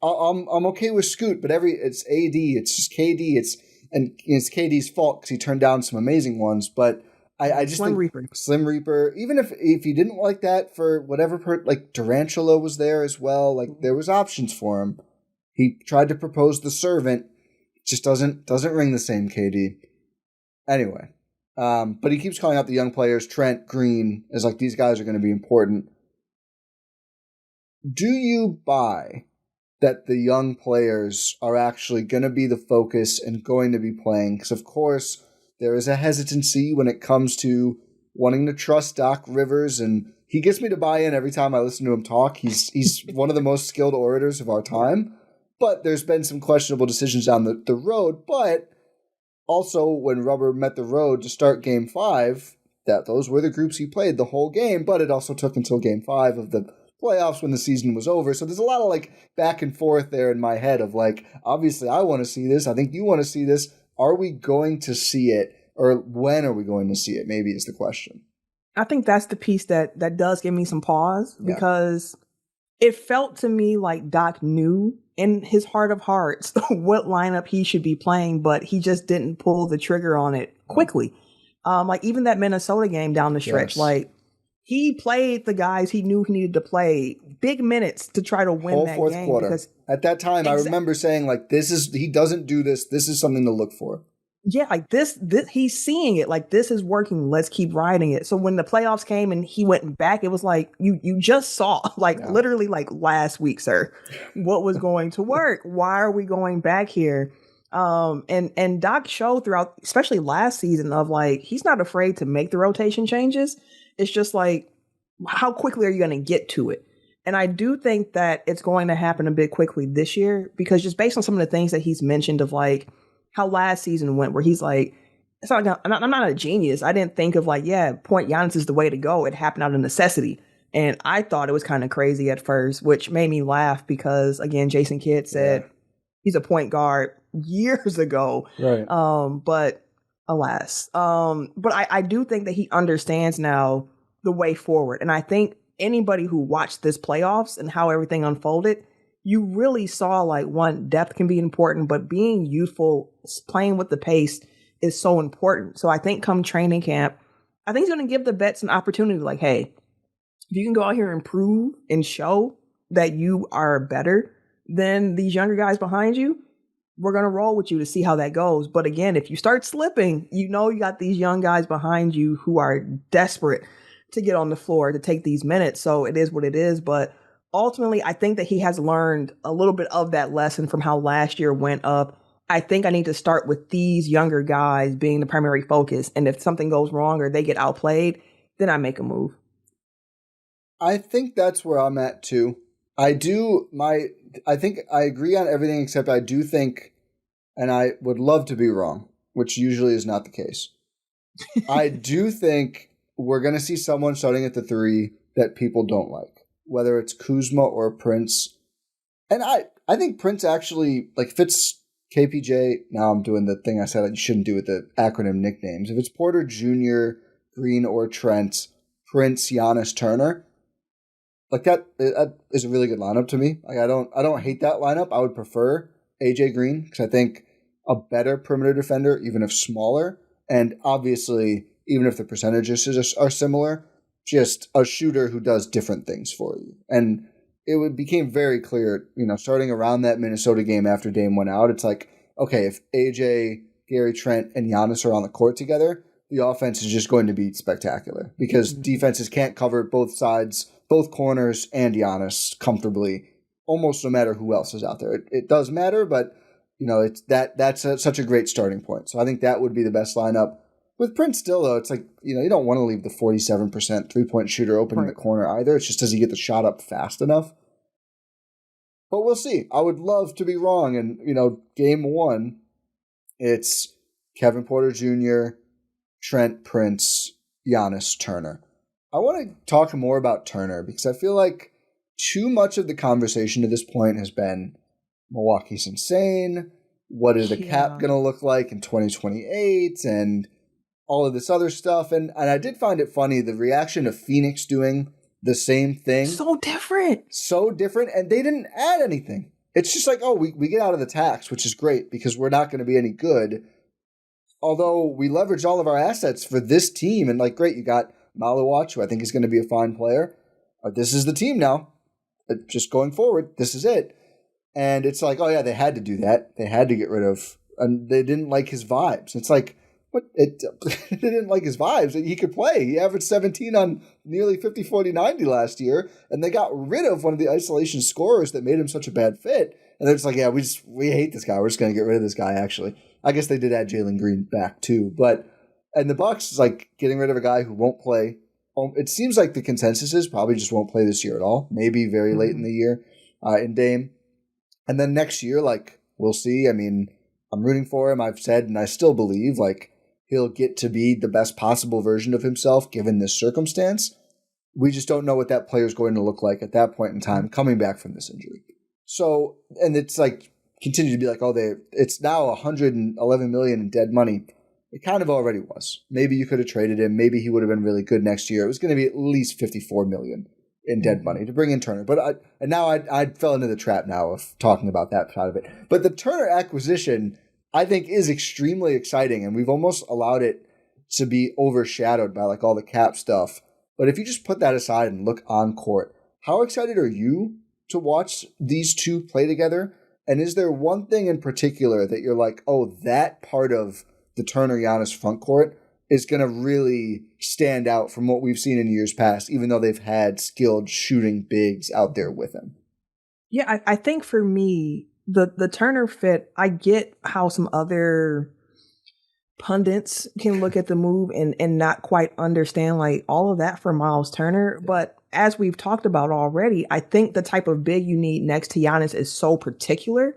A: I'm okay with Scoot, but it's AD, it's just KD, it's KD's fault because he turned down some amazing ones, but I just
B: Slim
A: think
B: Reaper.
A: Slim Reaper, even if you didn't like that for whatever, like Durantula was there as well, like there was options for him. He tried to propose the servant, just doesn't ring the same, KD. Anyway, but he keeps calling out the young players, Trent, Green, as like these guys are going to be important. Do you buy that the young players are actually going to be the focus and going to be playing? Because of course there is a hesitancy when it comes to wanting to trust Doc Rivers, and he gets me to buy in every time I listen to him talk. He's one of the most skilled orators of our time, but there's been some questionable decisions down the road. But also, when rubber met the road to start Game 5, those were the groups he played the whole game, but it also took until Game 5 of the playoffs when the season was over. So there's a lot of like back and forth there in my head of like, obviously I want to see this. I think you want to see this. Are we going to see it, or when are we going to see it? Maybe is the question.
B: I think that's the piece that does give me some pause, because it felt to me like Doc knew in his heart of hearts what lineup he should be playing, but he just didn't pull the trigger on it quickly. Like even that Minnesota game down the stretch, like he played the guys he knew he needed to play big minutes to try to win
A: whole
B: that
A: fourth
B: game.
A: Quarter.
B: Because
A: at that time, I remember saying like, he doesn't do this. This is something to look for.
B: Yeah, like this he's seeing it, like this is working. Let's keep riding it. So when the playoffs came and he went back, it was like you just saw literally like last week, sir, what was going to work. Why are we going back here? And Doc showed throughout, especially last season, of like he's not afraid to make the rotation changes. It's just like, how quickly are you going to get to it? And I do think that it's going to happen a bit quickly this year, because just based on some of the things that he's mentioned of like how last season went, where he's like, it's not like I'm not a genius. I didn't think of like, Point Giannis is the way to go. It happened out of necessity. And I thought it was kind of crazy at first, which made me laugh because, again, Jason Kidd said he's a point guard years ago.
A: Right.
B: But alas. But I do think that he understands now the way forward. And I think anybody who watched this playoffs and how everything unfolded, you really saw like one, depth can be important, but being youthful, playing with the pace is so important. So I think come training camp, I think he's going to give the vets an opportunity like, hey, if you can go out here and prove and show that you are better than these younger guys behind you, we're going to roll with you to see how that goes. But again, if you start slipping, you know you got these young guys behind you who are desperate to get on the floor to take these minutes. So it is what it is. But ultimately, I think that he has learned a little bit of that lesson from how last year went up. I think I need to start with these younger guys being the primary focus. And if something goes wrong or they get outplayed, then I make a move.
A: I think that's where I'm at too. I think I agree on everything except I do think, and I would love to be wrong, which usually is not the case. I do think we're going to see someone starting at the 3 that people don't like, whether it's Kuzma or Prince. And I think Prince actually like fits KPJ. Now I'm doing the thing I said you shouldn't do with the acronym nicknames. If it's Porter Jr., Green, or Trent, Prince, Giannis, Turner, like that is a really good lineup to me. Like I don't hate that lineup. I would prefer AJ Green because I think a better perimeter defender, even if smaller, and obviously even if the percentages are similar, just a shooter who does different things for you. And it became very clear, starting around that Minnesota game after Dame went out, it's like, okay, if AJ, Gary Trent, and Giannis are on the court together, the offense is just going to be spectacular because defenses can't cover both sides, both corners, and Giannis comfortably, almost no matter who else is out there. It does matter, but it's that's such a great starting point. So I think that would be the best lineup. With Prince still, though, it's like, you don't want to leave the 47% three-point shooter open in the corner either. It's just, does he get the shot up fast enough? But we'll see. I would love to be wrong. And, game 1, it's Kevin Porter Jr., Trent, Prince, Giannis, Turner. I want to talk more about Turner because I feel like too much of the conversation to this point has been Milwaukee's insane. What is the cap going to look like in 2028? And all of this other stuff. And I did find it funny, the reaction of Phoenix doing the same thing.
B: So different.
A: And they didn't add anything. It's just like, we get out of the tax, which is great because we're not going to be any good. Although we leverage all of our assets for this team. And great, you got Malawach, who I think is going to be a fine player. This is the team now. Just going forward, this is it. And it's like, they had to do that. They had to get rid of, and they didn't like his vibes. It's like, they didn't like his vibes. He could play. He averaged 17 on nearly 50, 40, 90 last year, and they got rid of one of the isolation scorers that made him such a bad fit. And they're just like, we hate this guy. We're just going to get rid of this guy, actually. I guess they did add Jalen Green back, too. And the Bucks is getting rid of a guy who won't play. It seems like the consensus is probably just won't play this year at all. Maybe very late in the year in Dame. And then next year, we'll see. I mean, I'm rooting for him. I've said, and I still believe, he'll get to be the best possible version of himself given this circumstance. We just don't know what that player is going to look like at that point in time coming back from this injury. So, and it's continue to be it's now $111 million in dead money. It kind of already was. Maybe you could have traded him. Maybe he would have been really good next year. It was going to be at least $54 million in dead money to bring in Turner. But I fell into the trap now of talking about that side of it. But the Turner acquisition, I think, is extremely exciting, and we've almost allowed it to be overshadowed by all the cap stuff. But if you just put that aside and look on court, how excited are you to watch these two play together? And is there one thing in particular that you're like, that part of the Turner-Giannis front court is going to really stand out from what we've seen in years past, even though they've had skilled shooting bigs out there with him?
B: Yeah, I think for me, the Turner fit, I get how some other pundits can look at the move and not quite understand all of that for Myles Turner. But as we've talked about already, I think the type of big you need next to Giannis is so particular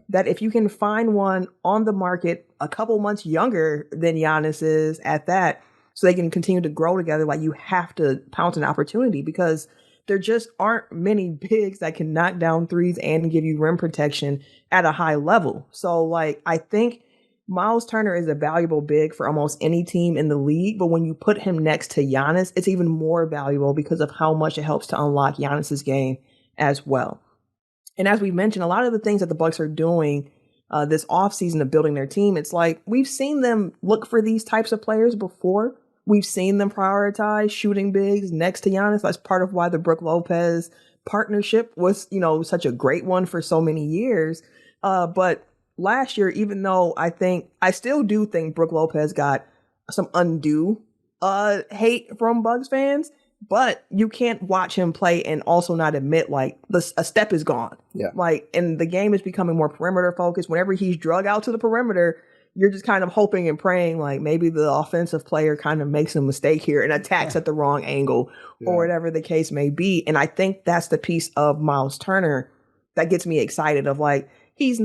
B: that if you can find one on the market a couple months younger than Giannis is at that, so they can continue to grow together, you have to pounce an opportunity because there just aren't many bigs that can knock down threes and give you rim protection at a high level. So, like, I think Myles Turner is a valuable big for almost any team in the league, but when you put him next to Giannis, it's even more valuable because of how much it helps to unlock Giannis's game as well. And as we mentioned, a lot of the things that the Bucks are doing this offseason of building their team, it's like we've seen them look for these types of players before. We've seen them prioritize shooting bigs next to Giannis. That's part of why the Brook Lopez partnership was, such a great one for so many years. But last year, even though I still do think Brook Lopez got some undue hate from Bucks fans, but you can't watch him play and also not admit like a step is gone.
A: Yeah.
B: Like, and the game is becoming more perimeter focused. Whenever he's drug out to the perimeter, you're just kind of hoping and praying like maybe the offensive player kind of makes a mistake here and attacks at the wrong angle or whatever the case may be. And I think that's the piece of Myles Turner that gets me excited of like, he's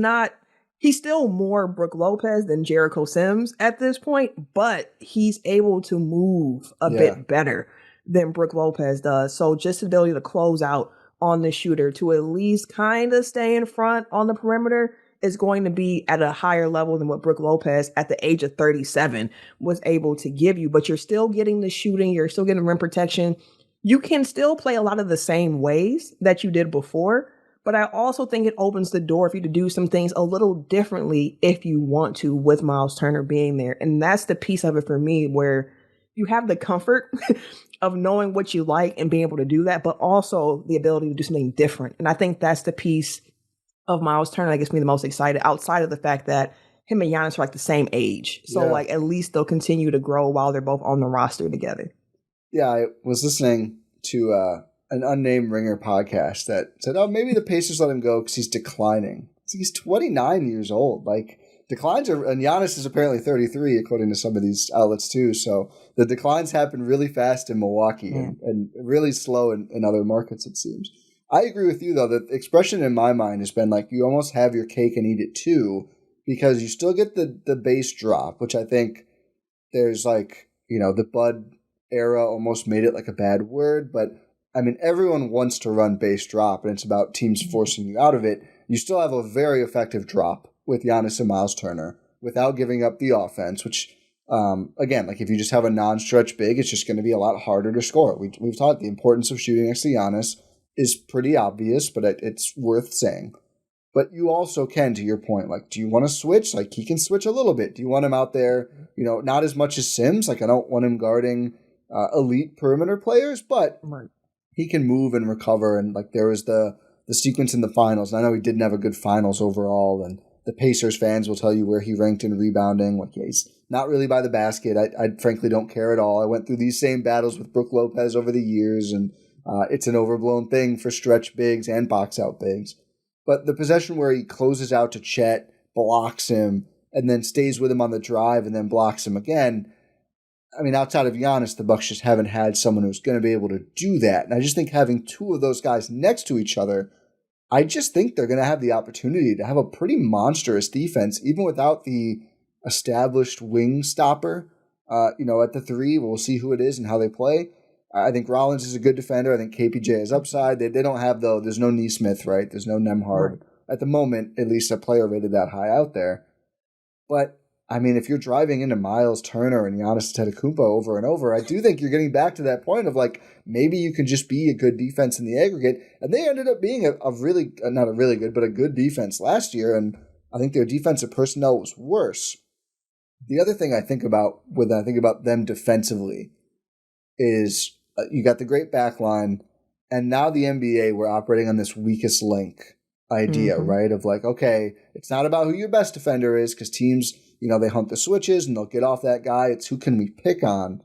B: still more Brook Lopez than Jericho Sims at this point, but he's able to move a bit better than Brook Lopez does. So just the ability to close out on the shooter to at least kind of stay in front on the perimeter is going to be at a higher level than what Brook Lopez at the age of 37 was able to give you. But you're still getting the shooting. You're still getting rim protection. You can still play a lot of the same ways that you did before. But I also think it opens the door for you to do some things a little differently if you want to with Myles Turner being there. And that's the piece of it for me where you have the comfort of knowing what you like and being able to do that, but also the ability to do something different. And I think that's the piece of Myles Turner that gets me the most excited outside of the fact that him and Giannis are like the same age. So like at least they'll continue to grow while they're both on the roster together. Yeah,
A: I was listening to an unnamed Ringer podcast that said, oh, maybe the Pacers let him go because he's declining. He's 29 years old. Like, declines are, and Giannis is apparently 33, according to some of these outlets too. So the declines happen really fast in Milwaukee and really slow in other markets, it seems. I agree with you, though. The expression in my mind has been like you almost have your cake and eat it too, because you still get the base drop, which I think there's like, the Bud era almost made it like a bad word. But I mean, everyone wants to run base drop, and it's about teams forcing you out of it. You still have a very effective drop with Giannis and Myles Turner without giving up the offense, which, again, like if you just have a non-stretch big, it's just going to be a lot harder to score. We've taught the importance of shooting next to Giannis is pretty obvious, but it's worth saying. But you also can, to your point, like, do you want to switch? Like, he can switch a little bit. Do you want him out there, not as much as Sims? Like, I don't want him guarding elite perimeter players, but he can move and recover. And, like, there was the sequence in the finals. And I know he didn't have a good finals overall, and the Pacers fans will tell you where he ranked in rebounding. Like, he's not really by the basket. I frankly don't care at all. I went through these same battles with Brook Lopez over the years, and it's an overblown thing for stretch bigs and box out bigs. But the possession where he closes out to Chet, blocks him, and then stays with him on the drive and then blocks him again. I mean, outside of Giannis, the Bucks just haven't had someone who's going to be able to do that. And I just think having two of those guys next to each other, I just think they're going to have the opportunity to have a pretty monstrous defense, even without the established wing stopper. At the three, we'll see who it is and how they play. I think Rollins is a good defender. I think KPJ is upside. They don't have, though, there's no Neesmith, right? There's no Nembhard. At the moment, at least a player rated that high out there. But, I mean, if you're driving into Myles Turner and Giannis Antetokounmpo over and over, I do think you're getting back to that point of, like, maybe you can just be a good defense in the aggregate. And they ended up being a really, not a really good, but a good defense last year. And I think their defensive personnel was worse. The other thing I think about when I think about them defensively is you got the great back line, and now the NBA, we're operating on this weakest link idea, right? Of like, okay, it's not about who your best defender is, because teams, they hunt the switches and they'll get off that guy. It's who can we pick on?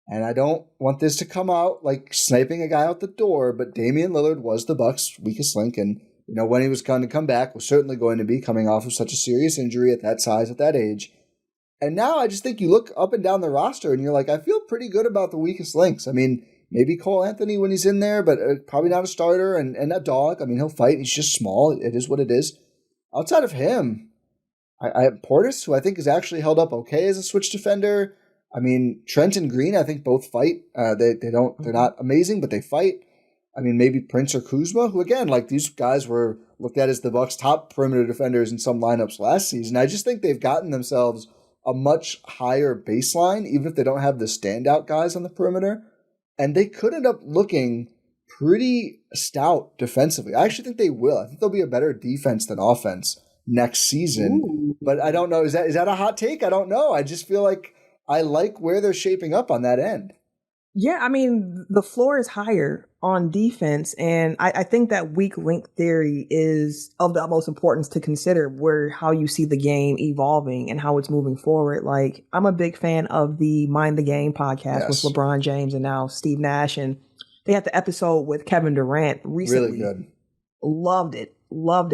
A: And I don't want this to come out like sniping a guy out the door, but Damian Lillard was the Bucks' weakest link, and when he was going to come back, was certainly going to be coming off of such a serious injury at that size, at that age. And now I just think you look up and down the roster and you're like, I feel pretty good about the weakest links. I mean, maybe Cole Anthony when he's in there, but probably not a starter and a dog. I mean, he'll fight. He's just small. It is what it is. Outside of him, I have Portis, who I think is actually held up okay as a switch defender. I mean, Trent and Green, I think both fight. They're not amazing, but they fight. I mean, maybe Prince or Kuzma, who again, like these guys were looked at as the Bucks' top perimeter defenders in some lineups last season. I just think they've gotten themselves a much higher baseline, even if they don't have the standout guys on the perimeter. And they could end up looking pretty stout defensively. I actually think they will. I think they'll be a better defense than offense next season.
B: Ooh.
A: But I don't know. Is that a hot take? I don't know. I just feel like I like where they're shaping up on that end.
B: Yeah, I mean, the floor is higher on defense, and I think that weak link theory is of the utmost importance to consider where how you see the game evolving and how it's moving forward. Like, I'm a big fan of the Mind the Game podcast with LeBron James and now Steve Nash, and they had the episode with Kevin Durant recently.
A: Really good.
B: Loved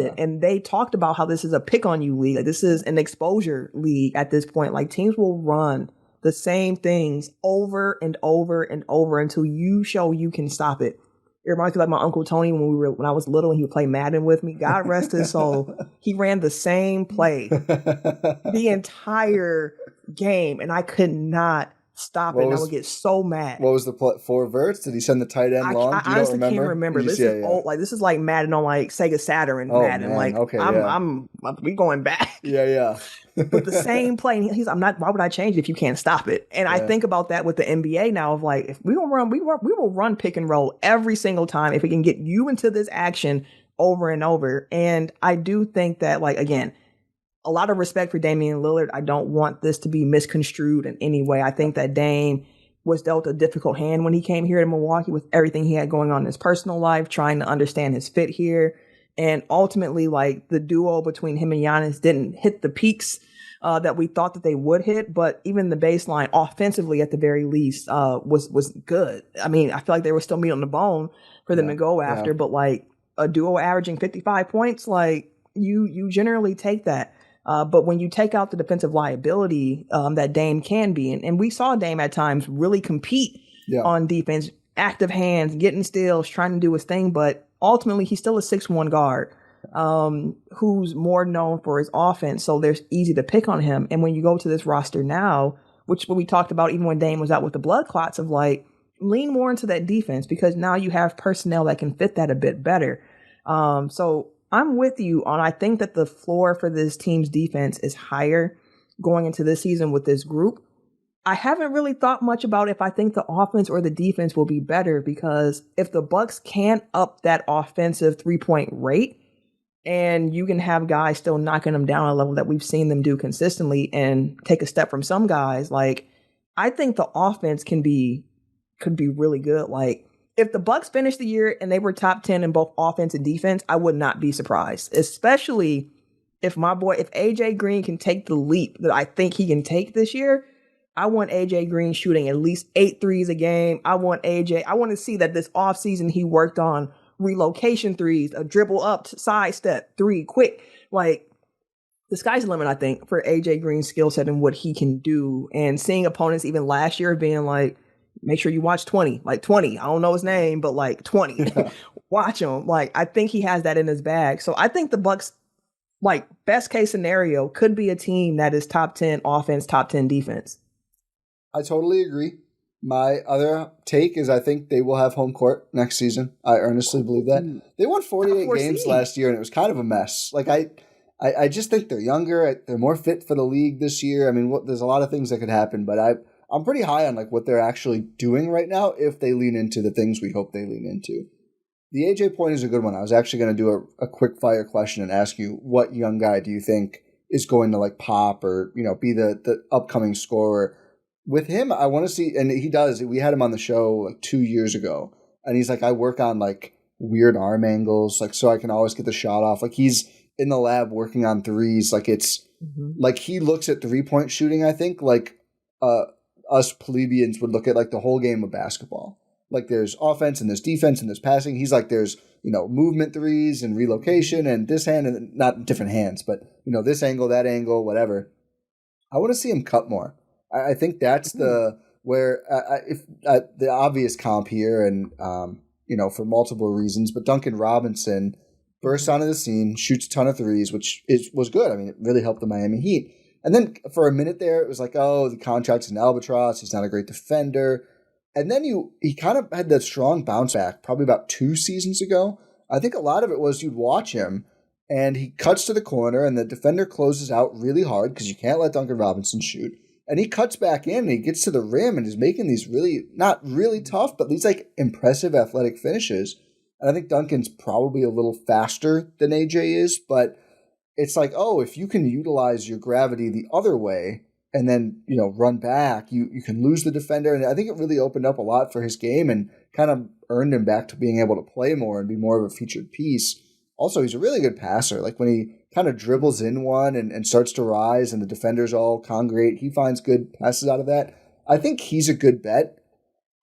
B: it. And they talked about how this is a pick on you league. Like, this is an exposure league at this point. Like, teams will run the same things over and over and over until you show you can stop it. It reminds me like my Uncle Tony when I was little and he would play Madden with me. God rest his soul. He ran the same play the entire game, and I could not stop it. And I would get so mad.
A: What was the play? 4 verts? Did he send the tight end long?
B: I honestly can't remember. This is old. Like, this is like Madden on like Sega Saturn Madden. Man. Like, okay, we going back.
A: Yeah.
B: But the same play, and why would I change it if you can't stop it? And I think about that with the NBA now of like, if we will run pick and roll every single time if we can get you into this action over and over. And I do think that, like, again, a lot of respect for Damian Lillard. I don't want this to be misconstrued in any way. I think that Dame was dealt a difficult hand when he came here to Milwaukee with everything he had going on in his personal life, trying to understand his fit here. And ultimately, like, the duo between him and Giannis didn't hit the peaks that we thought that they would hit. But even the baseline offensively, at the very least, was good. I mean, I feel like there was still meat on the bone for them to go after. But like a duo averaging 55 points, like you generally take that. But when you take out the defensive liability that Dame can be, and we saw Dame at times really compete on defense, active hands, getting steals, trying to do his thing, but ultimately he's still a 6'1" guard who's more known for his offense, so there's easy to pick on him. And when you go to this roster now, which we talked about even when Dame was out with the blood clots, of like, lean more into that defense because now you have personnel that can fit that a bit better. So I'm with you on, I think that the floor for this team's defense is higher going into this season with this group. I haven't really thought much about if I think the offense or the defense will be better, because if the Bucks can't up that offensive 3-point rate and you can have guys still knocking them down a level that we've seen them do consistently and take a step from some guys, like, I think the offense could be really good. Like, if the Bucks finished the year and they were top 10 in both offense and defense, I would not be surprised, especially if AJ Green can take the leap that I think he can take this year. I want AJ Green shooting at least 8 threes a game. I want to see that this offseason he worked on relocation threes, a dribble up, sidestep, 3, quick. Like, the sky's the limit, I think, for AJ Green's skill set and what he can do. And seeing opponents even last year being like, make sure you watch 20. Like, 20. I don't know his name, but like 20. Watch him. Like, I think he has that in his bag. So I think the Bucks, like, best case scenario, could be a team that is top 10 offense, top 10 defense.
A: I totally agree. My other take is I think they will have home court next season. I earnestly believe that. They won 48 games last year, and it was kind of a mess. Like, I just think they're younger. They're more fit for the league this year. I mean, there's a lot of things that could happen, but I'm pretty high on like what they're actually doing right now if they lean into the things we hope they lean into. The AJ point is a good one. I was actually going to do a quick fire question and ask you, what young guy do you think is going to like pop or, be the upcoming scorer? With him, I want to see, and he does. We had him on the show like 2 years ago, and he's like, I work on like weird arm angles, like so I can always get the shot off. Like, he's in the lab working on threes. Like, it's like he looks at 3-point shooting, I think, like us plebeians would look at like the whole game of basketball. Like, there's offense and there's defense and there's passing. He's like, there's movement threes and relocation and this hand, and not different hands, but this angle, that angle, whatever. I want to see him cut more. I think that's the obvious comp here, and for multiple reasons. But Duncan Robinson bursts onto the scene, shoots a ton of threes, which was good. I mean, it really helped the Miami Heat. And then for a minute there, it was like, oh, the contract's an albatross. He's not a great defender. And then he kind of had that strong bounce back probably about 2 seasons ago. I think a lot of it was you'd watch him and he cuts to the corner and the defender closes out really hard because you can't let Duncan Robinson shoot. And he cuts back in and he gets to the rim and is making these really, not really tough, but these like impressive athletic finishes. And I think Duncan's probably a little faster than AJ is, but it's like, oh, if you can utilize your gravity the other way and then, run back, you can lose the defender. And I think it really opened up a lot for his game and kind of earned him back to being able to play more and be more of a featured piece. Also, he's a really good passer. Like when he kind of dribbles in one and starts to rise and the defenders all congregate, he finds good passes out of that. I think he's a good bet.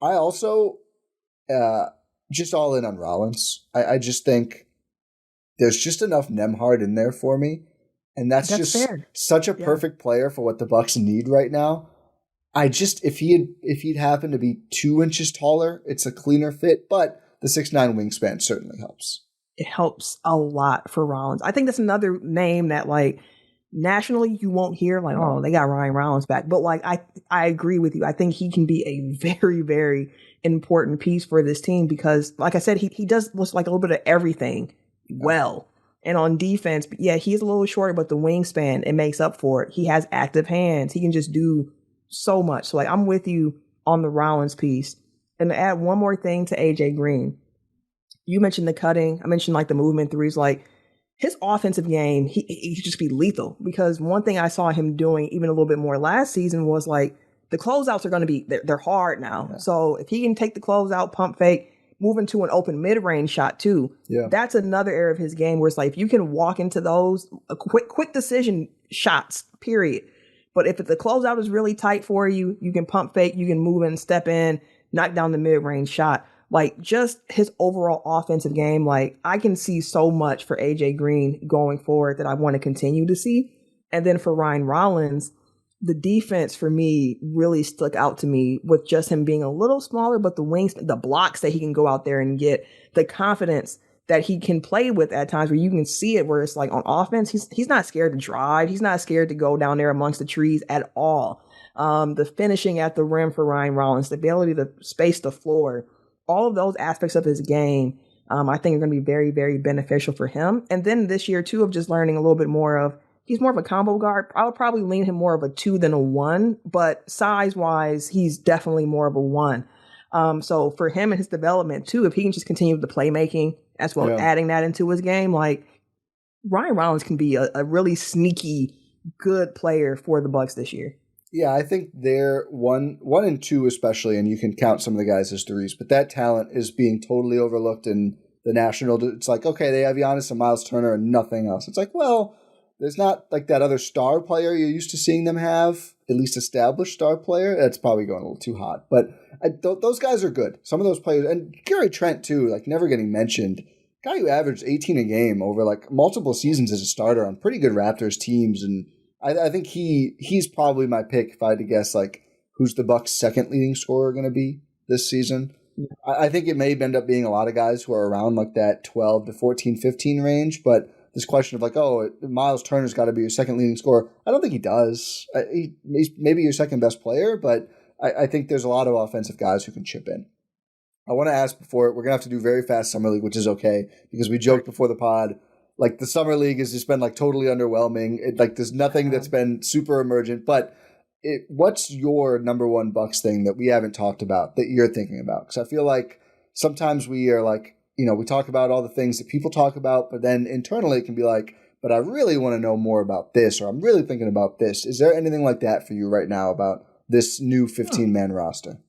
A: I also just all in on Rollins. I just think there's just enough Nembhard in there for me. And that's just fair. Such a perfect player for what the Bucks need right now. If he'd happened to be 2 inches taller, it's a cleaner fit, but the 6'9" wingspan certainly helps.
B: It helps a lot for Rollins. I think that's another name that like nationally you won't hear like, oh, they got Ryan Rollins back. But like I agree with you. I think he can be a very, very important piece for this team because like I said, he does look like a little bit of everything well. And on defense, yeah, he's a little shorter, but the wingspan, it makes up for it. He has active hands. He can just do so much. So like I'm with you on the Rollins piece. And to add one more thing to AJ Green. You mentioned the cutting. I mentioned like the movement threes. Like his offensive game, he could just be lethal because one thing I saw him doing even a little bit more last season was like the closeouts are going to be, they're hard now. Yeah. So if he can take the closeout, pump fake, move into an open mid-range shot too. Yeah. That's another area of his game where it's like if you can walk into those quick decision shots, period. But if the closeout is really tight for you, you can pump fake, you can move in, step in, knock down the mid-range shot. Like just his overall offensive game, like I can see so much for AJ Green going forward that I want to continue to see. And then for Ryan Rollins, the defense for me really stuck out to me with just him being a little smaller, but the wings, the blocks that he can go out there and get, the confidence that he can play with at times where you can see it where it's like on offense, he's not scared to drive. He's not scared to go down there amongst the trees at all. The finishing at the rim for Ryan Rollins, the ability to space the floor, all of those aspects of his game, I think are going to be very, very beneficial for him. And then this year too, of just learning a little bit more of, he's more of a combo guard. I would probably lean him more of a 2 than a 1, but size-wise, he's definitely more of a 1. So for him and his development too, if he can just continue the playmaking as well as adding that into his game, like Ryan Rollins can be a really sneaky, good player for the Bucks this year.
A: Yeah, I think they're 1 and 2 especially, and you can count some of the guys as threes, but that talent is being totally overlooked in the national. It's like, okay, they have Giannis and Myles Turner and nothing else. It's like, well, there's not like that other star player you're used to seeing them have, at least established star player. That's probably going a little too hot. But those guys are good. Some of those players, and Gary Trent too, like never getting mentioned. Guy who averaged 18 a game over like multiple seasons as a starter on pretty good Raptors teams. And I think he's probably my pick if I had to guess like who's the Bucks' second leading scorer going to be this season. I think it may end up being a lot of guys who are around like that 12 to 14, 15 range, but this question of like, oh, Myles Turner's got to be your second leading scorer. I don't think he does. He's maybe your second best player, but I think there's a lot of offensive guys who can chip in. I want to ask before, we're going to have to do very fast Summer League, which is okay, because we joked before the pod, like the Summer League has just been like totally underwhelming. Like there's nothing that's been super emergent, but what's your number one Bucks thing that we haven't talked about that you're thinking about? Because I feel like sometimes we are like, we talk about all the things that people talk about, but then internally it can be like, but I really want to know more about this, or I'm really thinking about this. Is there anything like that for you right now about this new 15-man roster?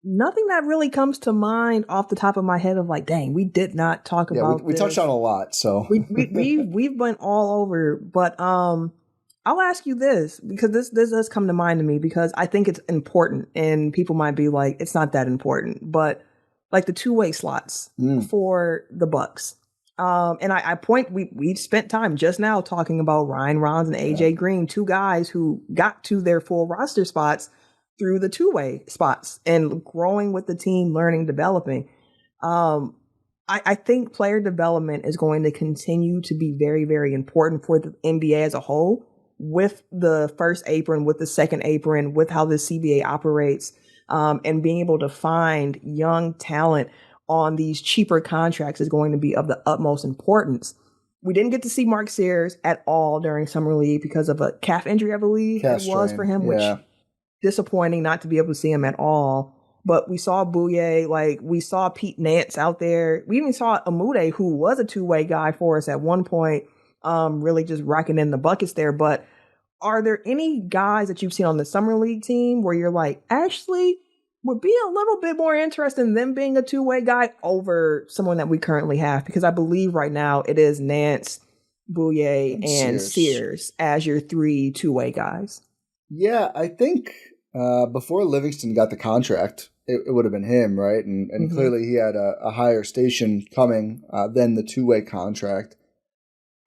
B: Nothing that really comes to mind off the top of my head of like, dang, we did not talk about
A: we touched on a lot, so
B: we've been all over. But I'll ask you this, because this does come to mind to me because I think it's important, and people might be like, it's not that important, but like the two-way slots for the Bucks. And we spent time just now talking about Ryan Rollins and AJ Green, two guys who got to their full roster spots through the two-way spots and growing with the team, learning, developing. I think player development is going to continue to be very, very important for the NBA as a whole, with the first apron, with the second apron, with how the CBA operates. and being able to find young talent on these cheaper contracts is going to be of the utmost importance. We didn't get to see Mark Sears at all during Summer League because of a calf injury, I believe it was for him, which disappointing not to be able to see him at all. But we saw Bouye, like we saw Pete Nance out there. We even saw Amude, who was a two-way guy for us at one point, really just racking in the buckets there. But are there any guys that you've seen on the Summer League team where you're like, actually would be a little bit more interested in them being a two-way guy over someone that we currently have? Because I believe right now it is Nance, Bouye, and Sears as your 3 two-way guys.
A: Yeah, I think before Livingston got the contract, it would have been him, right? And clearly he had a higher station coming than the two-way contract.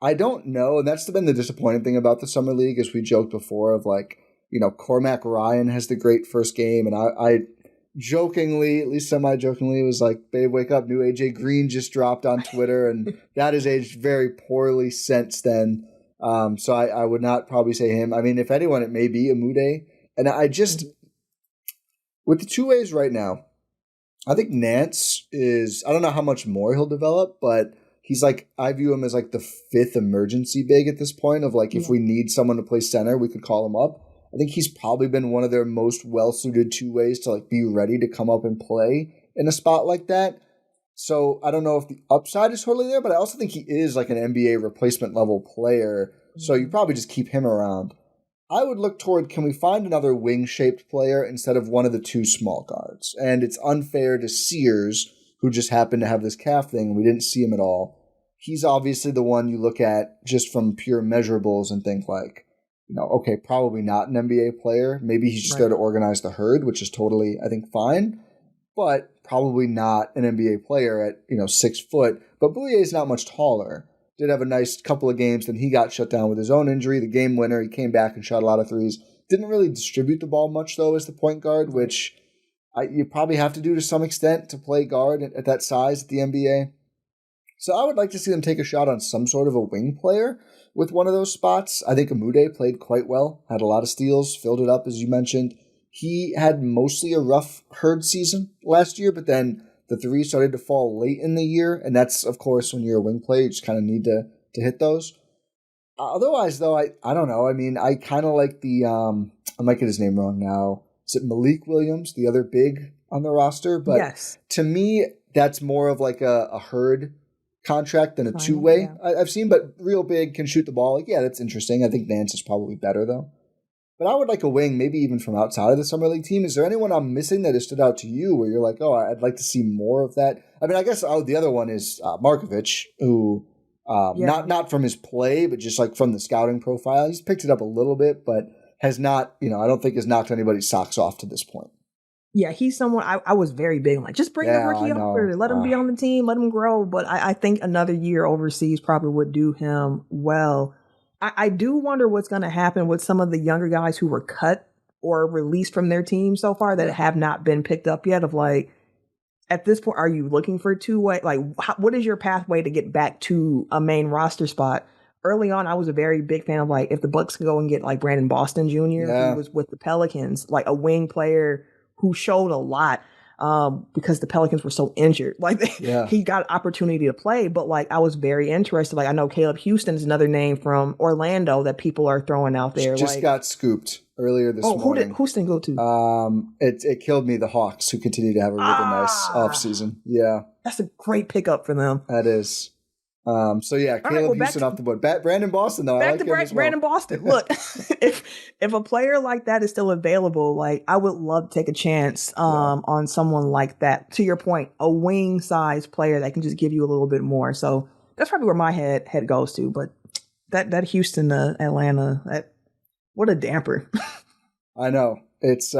A: I don't know, and that's been the disappointing thing about the Summer League, as we joked before, of like, Cormac Ryan has the great first game, and I jokingly, at least semi-jokingly, was like, babe, wake up, new AJ Green just dropped on Twitter, and that has aged very poorly since then. So I would not probably say him. I mean, if anyone, it may be Amude. And I just, with the two ways right now, I think Nance is, I don't know how much more he'll develop, but he's like, I view him as like the 5th emergency big at this point of like, if we need someone to play center, we could call him up. I think he's probably been one of their most well-suited two ways to like be ready to come up and play in a spot like that. So I don't know if the upside is totally there, but I also think he is like an NBA replacement level player. So you probably just keep him around. I would look toward, can we find another wing-shaped player instead of one of the 2 small guards? And it's unfair to Sears, who just happened to have this calf thing, and we didn't see him at all. He's obviously the one you look at just from pure measurables and think like, okay, probably not an NBA player. Maybe he's just there to organize the herd, which is totally, I think, fine. But probably not an NBA player at, 6 foot. But Bouye is not much taller. Did have a nice couple of games, then he got shut down with his own injury. The game winner, he came back and shot a lot of threes. Didn't really distribute the ball much, though, as the point guard, which you probably have to do to some extent to play guard at that size at the NBA. So I would like to see them take a shot on some sort of a wing player with one of those spots. I think Amude played quite well, had a lot of steals, filled it up, as you mentioned. He had mostly a rough herd season last year, but then the three started to fall late in the year, and that's, of course, when you're a wing player, you just kind of need to hit those. Otherwise, though, I don't know. I mean, I kind of like the, I might get his name wrong now. Is it Malik Williams, the other big on the roster? But to me, that's more of like a herd contract than a two-way I've seen, but real big, can shoot the ball. Like, yeah, that's interesting. I think Nance is probably better, though. But I would like a wing, maybe even from outside of the Summer League team. Is there anyone I'm missing that has stood out to you where you're like, oh, I'd like to see more of that? I mean, I guess the other one is Markovic, who not from his play, but just like from the scouting profile. He's picked it up a little bit, but has not, I don't think has knocked anybody's socks off to this point.
B: Yeah, he's someone I was very big on. Like, just bring the rookie over, let him be on the team, let him grow. But I think another year overseas probably would do him well. I do wonder what's going to happen with some of the younger guys who were cut or released from their team so far that have not been picked up yet. Of like, at this point, are you looking for a two-way? Like, what is your pathway to get back to a main roster spot? Early on, I was a very big fan of like, if the Bucks can go and get like Brandon Boston Jr., who was with the Pelicans, like a wing player who showed a lot because the Pelicans were so injured. Like he got opportunity to play, but like I was very interested. Like I know Caleb Houston is another name from Orlando that people are throwing out there.
A: Just got scooped earlier this morning.
B: Who did Houston go to?
A: It killed me, the Hawks, who continue to have a really nice offseason. Yeah.
B: That's a great pickup for them.
A: That is. So yeah, Caleb Houston off the board. Brandon Boston, though.
B: Back to Brandon Boston. Look, if a player like that is still available, like I would love to take a chance on someone like that. To your point, a wing size player that can just give you a little bit more. So that's probably where my head goes to. But that Houston Atlanta, what a damper. I
A: know. It's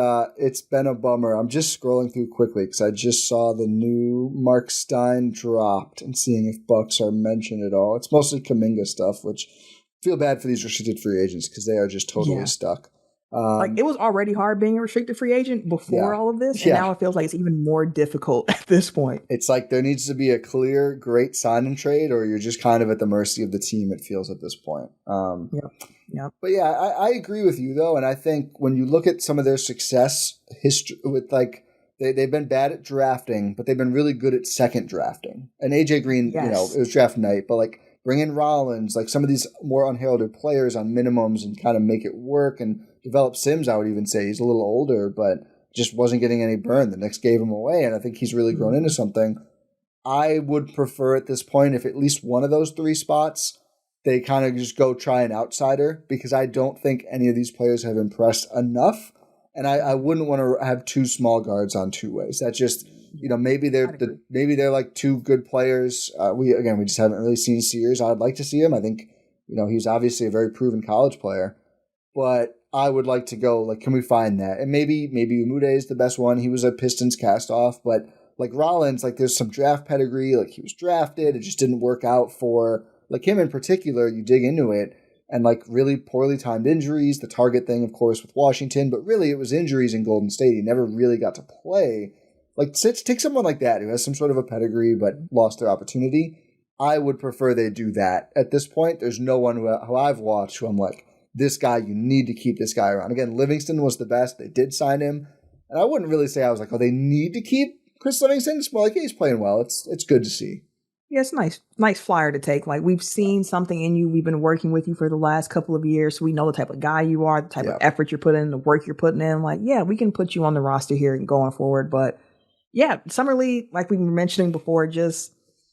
A: been a bummer. I'm just scrolling through quickly because I just saw the new Mark Stein dropped and seeing if Bucks are mentioned at all. It's mostly Kuminga stuff, which I feel bad for these restricted free agents because they are just totally stuck.
B: Like, it was already hard being a restricted free agent before all of this, and now it feels like it's even more difficult at this point.
A: It's like there needs to be a clear, great sign and trade, or you're just kind of at the mercy of the team, it feels, at this point.
B: Yep.
A: But yeah, I agree with you, though, and I think when you look at some of their success history with, like, they've been bad at drafting, but they've been really good at second drafting. And AJ Green, you know, it was draft night, but, like, bring in Rollins, like some of these more unheralded players on minimums and kind of make it work, and develop Sims, I would even say. He's a little older, but just wasn't getting any burn. The Knicks gave him away, and I think he's really grown into something. I would prefer at this point, if at least one of those three spots, they kind of just go try an outsider, because I don't think any of these players have impressed enough, and I wouldn't want to have two small guards on two ways. That's just, you know, maybe they're like two good players. We just haven't really seen Sears. I'd like to see him. I think, you know, he's obviously a very proven college player, but I would like to go, like, can we find that? And maybe Umude is the best one. He was a Pistons cast off, but like Rollins, like, there's some draft pedigree. Like, he was drafted. It just didn't work out for, like, him in particular. You dig into it, and, like, really poorly timed injuries. The Target thing, of course, with Washington, but really it was injuries in Golden State. He never really got to play. Like, take someone like that who has some sort of a pedigree but lost their opportunity. I would prefer they do that. At this point, there's no one who I've watched who I'm like, this guy, you need to keep this guy around. Again, Livingston was the best. They did sign him. And I wouldn't really say I was like, oh, they need to keep Chris Livingston. It's more like, hey, he's playing well. It's good to see.
B: Yeah, it's nice flyer to take. Like, we've seen something in you. We've been working with you for the last couple of years. So we know the type of guy you are, the type of effort you're putting in, the work you're putting in. Like, yeah, we can put you on the roster here and going forward. But yeah, Summer League, like we were mentioning before, just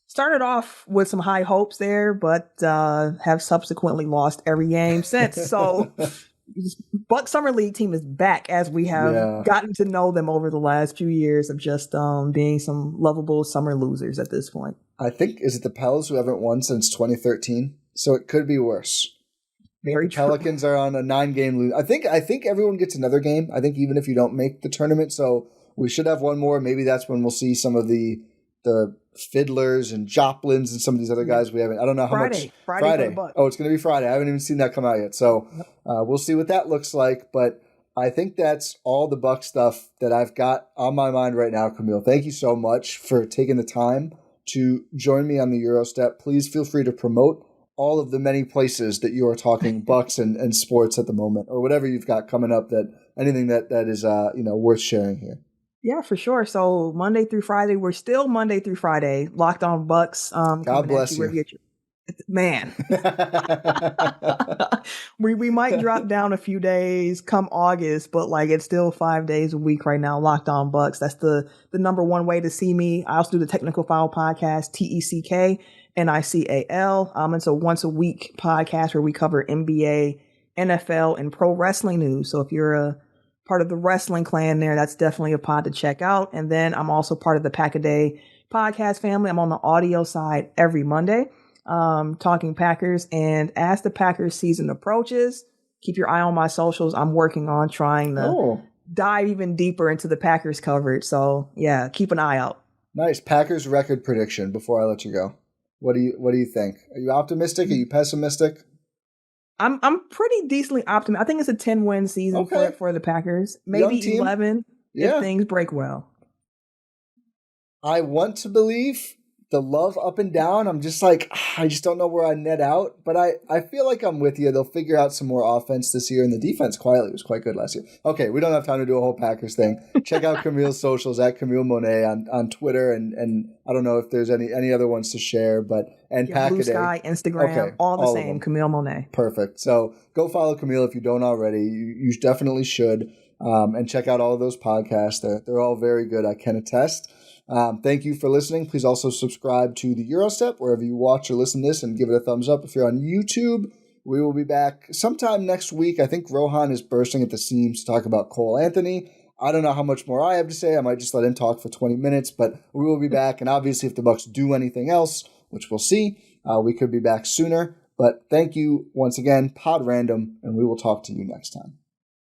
B: started off with some high hopes there, but have subsequently lost every game since. So Buck Summer League team is back, as we have gotten to know them over the last few years of just being some lovable summer losers at this point.
A: I think, is it the Pels who haven't won since 2013? So it could be worse.
B: Very true.
A: Pelicans are on a 9-game lose. I think everyone gets another game. I think even if you don't make the tournament, so we should have one more. Maybe that's when we'll see some of the Fiddlers and Joplins and some of these other guys we haven't. I don't know how much. Friday. Oh, it's going to be Friday. I haven't even seen that come out yet. So we'll see what that looks like. But I think that's all the Buck stuff that I've got on my mind right now, Camille. Thank you so much for taking the time to join me on the Eurostep. Please feel free to promote all of the many places that you are talking Bucks and sports at the moment, or whatever you've got coming up, that anything that is worth sharing here.
B: Yeah, for sure. So Monday through Friday, we're still Monday through Friday, Locked On Bucks.
A: God bless you.
B: Man. we might drop down a few days come August, but like it's still 5 days a week right now, Locked On Bucks. That's the number one way to see me. I also do the Technical Foul podcast, TECKNICAL. It's a once a week podcast where we cover NBA, NFL, and pro wrestling news. So if you're a part of the wrestling clan there, that's definitely a pod to check out. And then I'm also part of the Pack a Day podcast family. I'm on the audio side every Monday, talking Packers. And as the Packers season approaches, keep your eye on my socials. I'm working on trying to dive even deeper into the Packers coverage. So yeah, keep an eye out.
A: Nice. Packers record prediction before I let you go. What do you think? Are you optimistic? Are you pessimistic?
B: I'm pretty decently optimistic. I think it's a 10-win season for the Packers. Maybe 11 if things break well.
A: I want to believe the love up and down. I'm just like, I just don't know where I net out. But I feel like I'm with you. They'll figure out some more offense this year. And the defense quietly was quite good last year. Okay, we don't have time to do a whole Packers thing. Check out Camille's socials at Camille Monet on Twitter. And I don't know if there's any other ones to share. And Pack a Day.
B: Blue Sky, Instagram, all the same. Camille Monet.
A: Perfect. So go follow Camille if you don't already. You definitely should. And check out all of those podcasts. They're all very good. I can attest. Thank you for listening. Please also subscribe to the Eurostep wherever you watch or listen to this, and give it a thumbs up. If you're on YouTube, we will be back sometime next week. I think Rohan is bursting at the seams to talk about Cole Anthony. I don't know how much more I have to say. I might just let him talk for 20 minutes, but we will be back. And obviously, if the Bucks do anything else, which we'll see, we could be back sooner. But thank you once again, Pod Random, and we will talk to you next time.